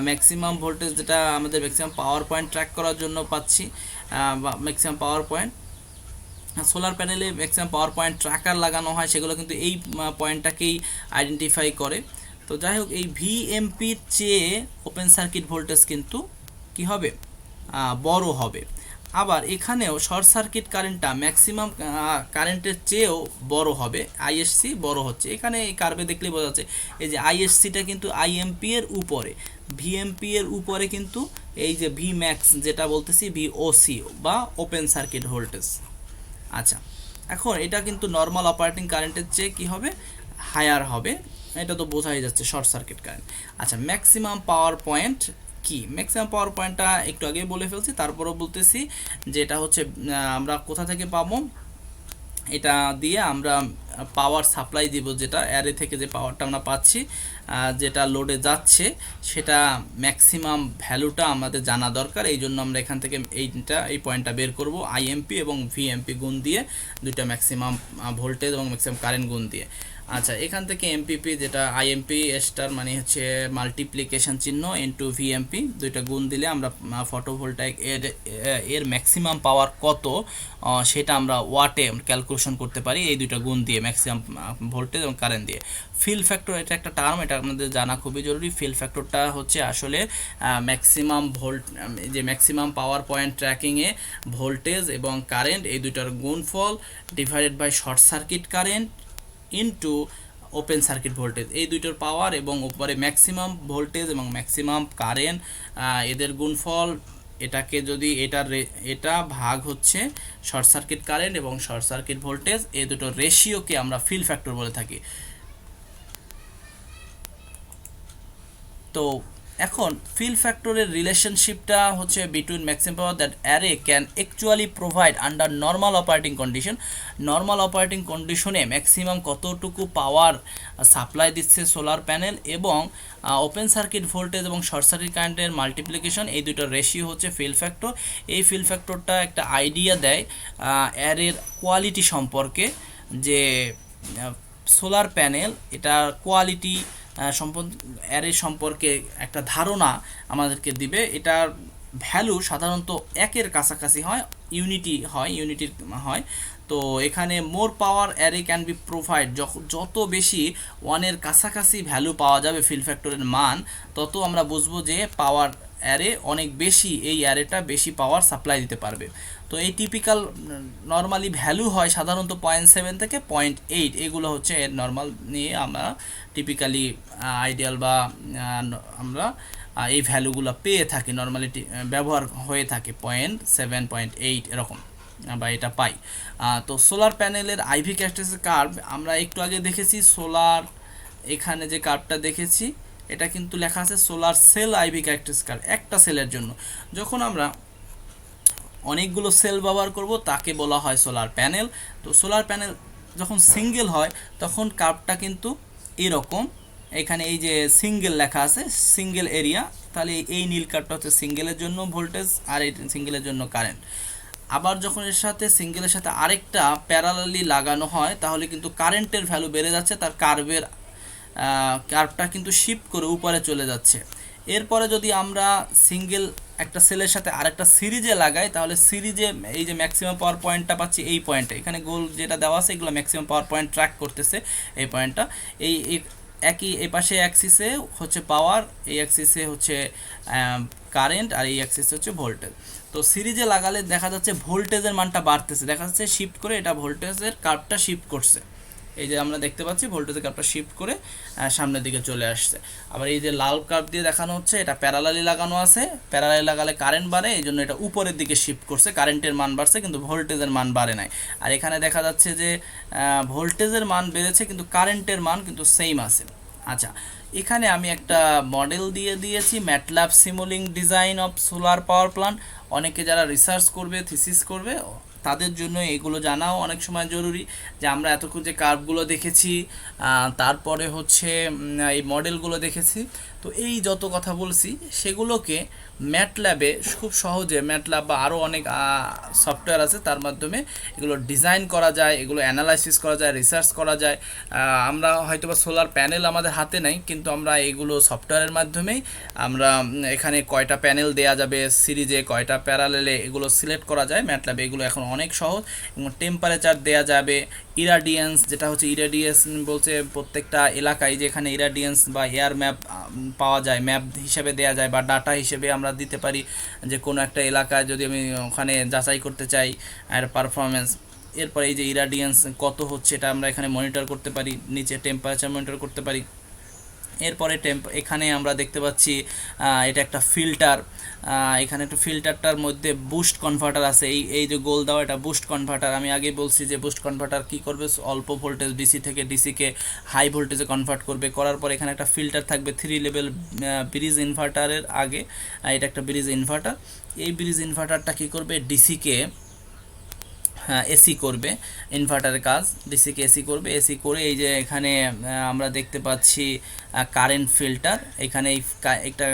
ম্যাক্সিমাম ভোল্টেজ যেটা আমাদের ম্যাক্সিমাম পাওয়ার পয়েন্ট ট্র্যাক করার জন্য পাচ্ছি, বা ম্যাক্সিমাম পাওয়ার পয়েন্ট। সোলার প্যানেলে ম্যাক্সিমাম পাওয়ার পয়েন্ট ট্র্যাকার লাগানো হয়, সেগুলো কিন্তু এই পয়েন্টটাকেই আইডেন্টিফাই করে। তো যাই হোক, এই ভিএমপির চেয়ে ওপেন সার্কিট ভোল্টেজ কিন্তু কি হবে, বড় হবে। আবার এখানেও শর্ট সার্কিট কারেন্টটা ম্যাক্সিমাম কারেন্টের চেয়েও বড় হবে, আইএসসি বড় হচ্ছে। এখানে এই কার্ভে দেখলেই বোঝা যাচ্ছে এই যে আইএসসিটা কিন্তু আইএমপি এর উপরে, ভিএমপি এর উপরে কিন্তু এই যে ভি ম্যাক্স যেটা বলতেছি ভিওসি বা ওপেন সার্কিট ভোল্টেজ। আচ্ছা, এখন এটা কিন্তু নর্মাল অপারেটিং কারেন্টের চেয়ে কী হবে, হায়ার হবে, এটা তো বোঝাই যাচ্ছে শর্ট সার্কিট কারেন্ট। আচ্ছা, ম্যাক্সিমাম পাওয়ার পয়েন্ট কি? ম্যাক্সিমাম পাওয়ার পয়েন্টটা একটু আগেই বলে ফেলছি, তারপরেও বলতেছি যে এটা হচ্ছে আমরা কোথা থেকে পাবো। এটা দিয়ে আমরা পাওয়ার সাপ্লাই দিব, যেটা অ্যারে থেকে যে পাওয়ারটা আমরা পাচ্ছি, যেটা লোডে যাচ্ছে, সেটা ম্যাক্সিমাম ভ্যালুটা আমাদের জানা দরকার। এই জন্য আমরা এখান থেকে এই পয়েন্টটা বের করব, আইএমপি এবং ভিএমপি গুণ দিয়ে, দুইটা ম্যাক্সিমাম ভোল্টেজ এবং ম্যাক্সিমাম কারেন্ট গুণ দিয়ে। আচ্ছা, এখান থেকে এমপিপি যেটা আইএমপি স্টার মানে হচ্ছে মাল্টিপ্লিকেশন চিহ্ন ইনটু ভিএমপি, দুইটা গুণ দিলে আমরা ফটোভোল্টাইক এর ম্যাক্সিমাম পাওয়ার কত সেটা আমরা ওয়াটে ক্যালকুলেশন করতে পারি এই দুইটা গুণ দিয়ে, ম্যাক্সিমাম ভোল্টেজ এবং কারেন্ট দিয়ে। ফিল ফ্যাক্টর এটা একটা টার্ম, এটা আপনাদের জানা খুবই জরুরি। ফিল ফ্যাক্টরটা হচ্ছে আসলে ম্যাক্সিমাম যে ম্যাক্সিমাম পাওয়ার পয়েন্ট ট্র্যাকিংয়ে ভোল্টেজ এবং কারেন্ট এই দুইটার গুণফল divided by short circuit current into open circuit voltage, এই দুইটার পাওয়ার এবং উপরে ম্যাক্সিমাম ভোল্টেজ এবং ম্যাক্সিমাম কারেন্ট, এদের গুণফল। এটাকে যদি এটা ভাগ হচ্ছে শর্ট সার্কিট কারেন্ট এবং শর্ট সার্কিট ভোল্টেজ, এই দুটো রেশিওকে আমরা ফিল ফ্যাক্টর বলে থাকি। তো এখন ফিল ফ্যাক্টরের রিলেশনশিপটা হচ্ছে between maximum power that array can actually provide under normal operating condition. Normal operating কন্ডিশনে ম্যাক্সিমাম কতটুকু পাওয়ার সাপ্লাই দিচ্ছে সোলার প্যানেল এবং ওপেন সার্কিট ভোল্টেজ এবং শর্ট সার্কিট কারেন্টের মাল্টিপ্লিকেশন, এই দুটোর রেশিও হচ্ছে ফিল ফ্যাক্টর। এই ফিল ফ্যাক্টরটা একটা আইডিয়া দেয় অ্যারের কোয়ালিটি সম্পর্কে, যে সোলার প্যানেল এটার কোয়ালিটি অ্যারে সম্পর্কে একটা ধারণা আমাদেরকে দিবে। এটার ভ্যালু সাধারণত একের কাছাকাছি হয়, ইউনিটির হয়। তো এখানে মোর পাওয়ার অ্যারে ক্যান বি প্রোভাইড, যত বেশি ওয়ানের কাছাকাছি ভ্যালু পাওয়া যাবে ফিল ফ্যাক্টরের মান, তত আমরা বুঝবো যে পাওয়ার অ্যারে অনেক বেশি, এই অ্যারেটা বেশি পাওয়ার সাপ্লাই দিতে পারবে। তো এই টিপিক্যাল নর্মালি ভ্যালু হয় সাধারণত 0.7 থেকে 0.8, এগুলো হচ্ছে এর নর্মাল নিয়ে আমরা টিপিক্যালি আইডিয়াল বা আমরা এই ভ্যালুগুলো পেয়ে থাকি, নর্মালি ব্যবহার হয়ে থাকে 0.7 0.8 এরকম বা এটা পাই। তো সোলার প্যানেলের আইভি ক্যারেক্টারিস্টিক কার্ভ আমরা একটু আগে দেখেছি। সোলার এখানে যে কার্ভটা দেখেছি এটা কিন্তু লেখা আছে solar cell IV characteristic curve, একটা সেলের জন্য। যখন আমরা অনেকগুলো সেল ব্যবহার করব তাকে বলা হয় সোলার প্যানেল। তো সোলার প্যানেল যখন সিঙ্গেল হয় তখন কার্ভটা কিন্তু এরকম, এখানে এই যে সিঙ্গেল লেখা আছে সিঙ্গেল এরিয়া, তাহলে এই নীল কার্ভটা হচ্ছে সিঙ্গেলের জন্য ভোল্টেজ আর এই সিঙ্গেলের জন্য কারেন্ট। আবার যখন এর সাথে সিঙ্গেলের সাথে আরেকটা প্যারালালি লাগানো হয় তাহলে কিন্তু কারেন্টের ভ্যালু বেড়ে যাচ্ছে, তার কার্ভটা কিন্তু শিফট করে উপরে চলে যাচ্ছে। এরপরে যদি আমরা সিঙ্গেল একটা সেলের সাথে আরেকটা সিরিজে লাগাই, তাহলে সিরিজে এই যে ম্যাক্সিমাম পাওয়ার পয়েন্টটা পাচ্ছি এই পয়েন্টে, এখানে গোল যেটা দেওয়া আছে এগুলো ম্যাক্সিমাম পাওয়ার পয়েন্ট ট্র্যাক করতেছে এই পয়েন্টটা। এই একই এই পাশে অ্যাক্সিসে হচ্ছে পাওয়ার, এই অ্যাক্সিসে হচ্ছে কারেন্ট, আর এই অ্যাক্সিসে হচ্ছে ভোল্টেজ। তো সিরিজে লাগালে দেখা যাচ্ছে ভোল্টেজের মানটা বাড়তেছে, দেখা যাচ্ছে শিফট করে এটা ভোল্টেজের কার্ভটা শিফট করছে। এই যে আমরা দেখতে পাচ্ছি ভোল্টেজের কার্ভটা শিফট করে সামনের দিকে চলে আসছে। আবার এই যে লাল কার্ভ দিয়ে দেখানো হচ্ছে এটা প্যারালালি লাগানো আছে, প্যারালালি লাগালে কারেন্ট বাড়ে, এই জন্য এটা উপরের দিকে শিফট করছে, কারেন্টের মান বাড়ছে কিন্তু ভোল্টেজের মান বাড়ে নাই। আর এখানে দেখা যাচ্ছে যে ভোল্টেজের মান বেড়েছে কিন্তু কারেন্টের মান কিন্তু সেম আছে। আচ্ছা, এখানে আমি একটা মডেল দিয়ে দিয়েছি, MATLAB Simulink design of solar power plant. অনেকে যারা রিসার্চ করবে, থিসিস করবে, তাদের জন্য এগুলো জানাও অনেক সময় জরুরি, যে আমরা এতক্ষণ যে কার্ভগুলো দেখেছি, তারপরে হচ্ছে এই মডেলগুলো দেখেছি, তো এই যত কথা বলছি সেগুলোকে ম্যাটল্যাবে খুব সহজে, ম্যাটল্যাব বা আরও অনেক সফটওয়্যার আছে তার মাধ্যমে এগুলো ডিজাইন করা যায়, এগুলো অ্যানালাইসিস করা যায়, রিসার্চ করা যায়। আমরা হয়তো বা সোলার প্যানেল আমাদের হাতে নেই, কিন্তু আমরা এগুলো সফটওয়্যারের মাধ্যমেই আমরা এখানে কয়টা প্যানেল দেয়া যাবে সিরিজে, কয়টা প্যারালেলে, এগুলো সিলেক্ট করা যায় ম্যাটল্যাবে। এগুলো এখন অনেক সহজ, এবং টেম্পারেচার দেয়া যাবে, ইরাডিয়েন্স, যেটা হচ্ছে ইরাডিয়েন্স বলছে প্রত্যেকটা এলাকায় যেখানে ইরাডিয়েন্স বা এয়ার ম্যাপ পাওয়া যায়, ম্যাপ হিসেবে দেয়া যায়, বা ডাটা হিসেবে আমরা দিতে পারি যে কোনো একটা এলাকায় যদি আমি ওখানে যাচাই করতে চাই আর পারফরমেন্স। এরপরে এই যে ইরাডিয়েন্স কত হচ্ছে এটা আমরা এখানে মনিটর করতে পারি, নিচে টেম্পারেচার মনিটর করতে পারি। এরপরে এখানে আমরা দেখতে পাচ্ছি এটা একটা ফিল্টার, এখানে একটা ফিল্টারটার মধ্যে বুস্ট কনভার্টার আছে, এই যে গোল দেওয়া এটা বুস্ট কনভার্টার। আমি আগে বলছি যে বুস্ট কনভার্টার কী করবে, অল্প ভোল্টেজ ডিসি থেকে ডিসিকে হাই ভোল্টেজে কনভার্ট করবে, করার পর এখানে একটা ফিল্টার থাকবে 3 লেভেল ব্রিজ ইনভার্টারের আগে, এটা একটা ব্রিজ ইনভার্টার। এই ব্রিজ ইনভার্টারটা কী করবে, ডিসিকে এসি করবে, ইনভার্টারের কাজ ডিসিকে এসি করবে, এসি করে এই যে এখানে আমরা দেখতে পাচ্ছি কারেন্ট ফিল্টার, এখানে একটা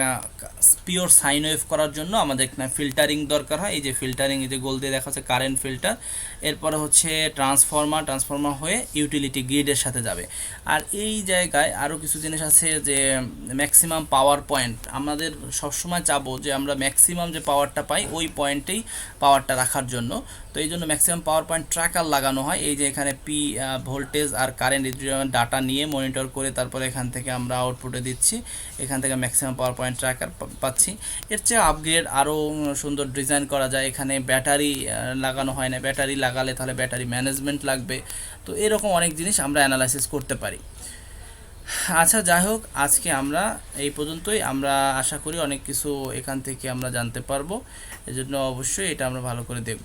পিওর সাইন ওয়েভ করার জন্য আমাদের এখানে ফিল্টারিং দরকার হয়, এই যে ফিল্টারিং, এই যে গোল দিয়ে দেখা যাচ্ছে কারেন্ট ফিল্টার। এরপরে হচ্ছে ট্রান্সফর্মার হয়ে ইউটিলিটি গ্রিডের সাথে যাবে। আর এই জায়গায় আরও কিছু জিনিস আছে, যে ম্যাক্সিমাম পাওয়ার পয়েন্ট আমাদের সবসময় চাবো যে আমরা ম্যাক্সিমাম যে পাওয়ারটা পাই ওই পয়েন্টেই পাওয়ারটা রাখার জন্য। তো এই জন্য ম্যাক্সিমাম পাওয়ার পয়েন্ট ট্র্যাকার লাগানো হয়, এই যে এখানে ভোল্টেজ আর কারেন্ট ডাটা নিয়ে মনিটর করে তারপরে এখান থেকে আমরা আউটপুটে দিচ্ছি, এখান থেকে ম্যাক্সিমাম পাওয়ার পয়েন্ট ট্র্যাকার পাচ্ছি। এর চেয়ে আপগ্রেড আরও সুন্দর ডিজাইন করা যায়, এখানে ব্যাটারি লাগানো হয় না, ব্যাটারি লাগালে তাহলে ব্যাটারি ম্যানেজমেন্ট লাগবে। তো এরকম অনেক জিনিস আমরা অ্যানালাইসিস করতে পারি। আচ্ছা, যাই হোক, আজকে আমরা এই পর্যন্তই। আমরা আশা করি অনেক কিছু এখান থেকে আমরা জানতে পারবো, এজন্য অবশ্যই এটা আমরা ভালো করে দেখব।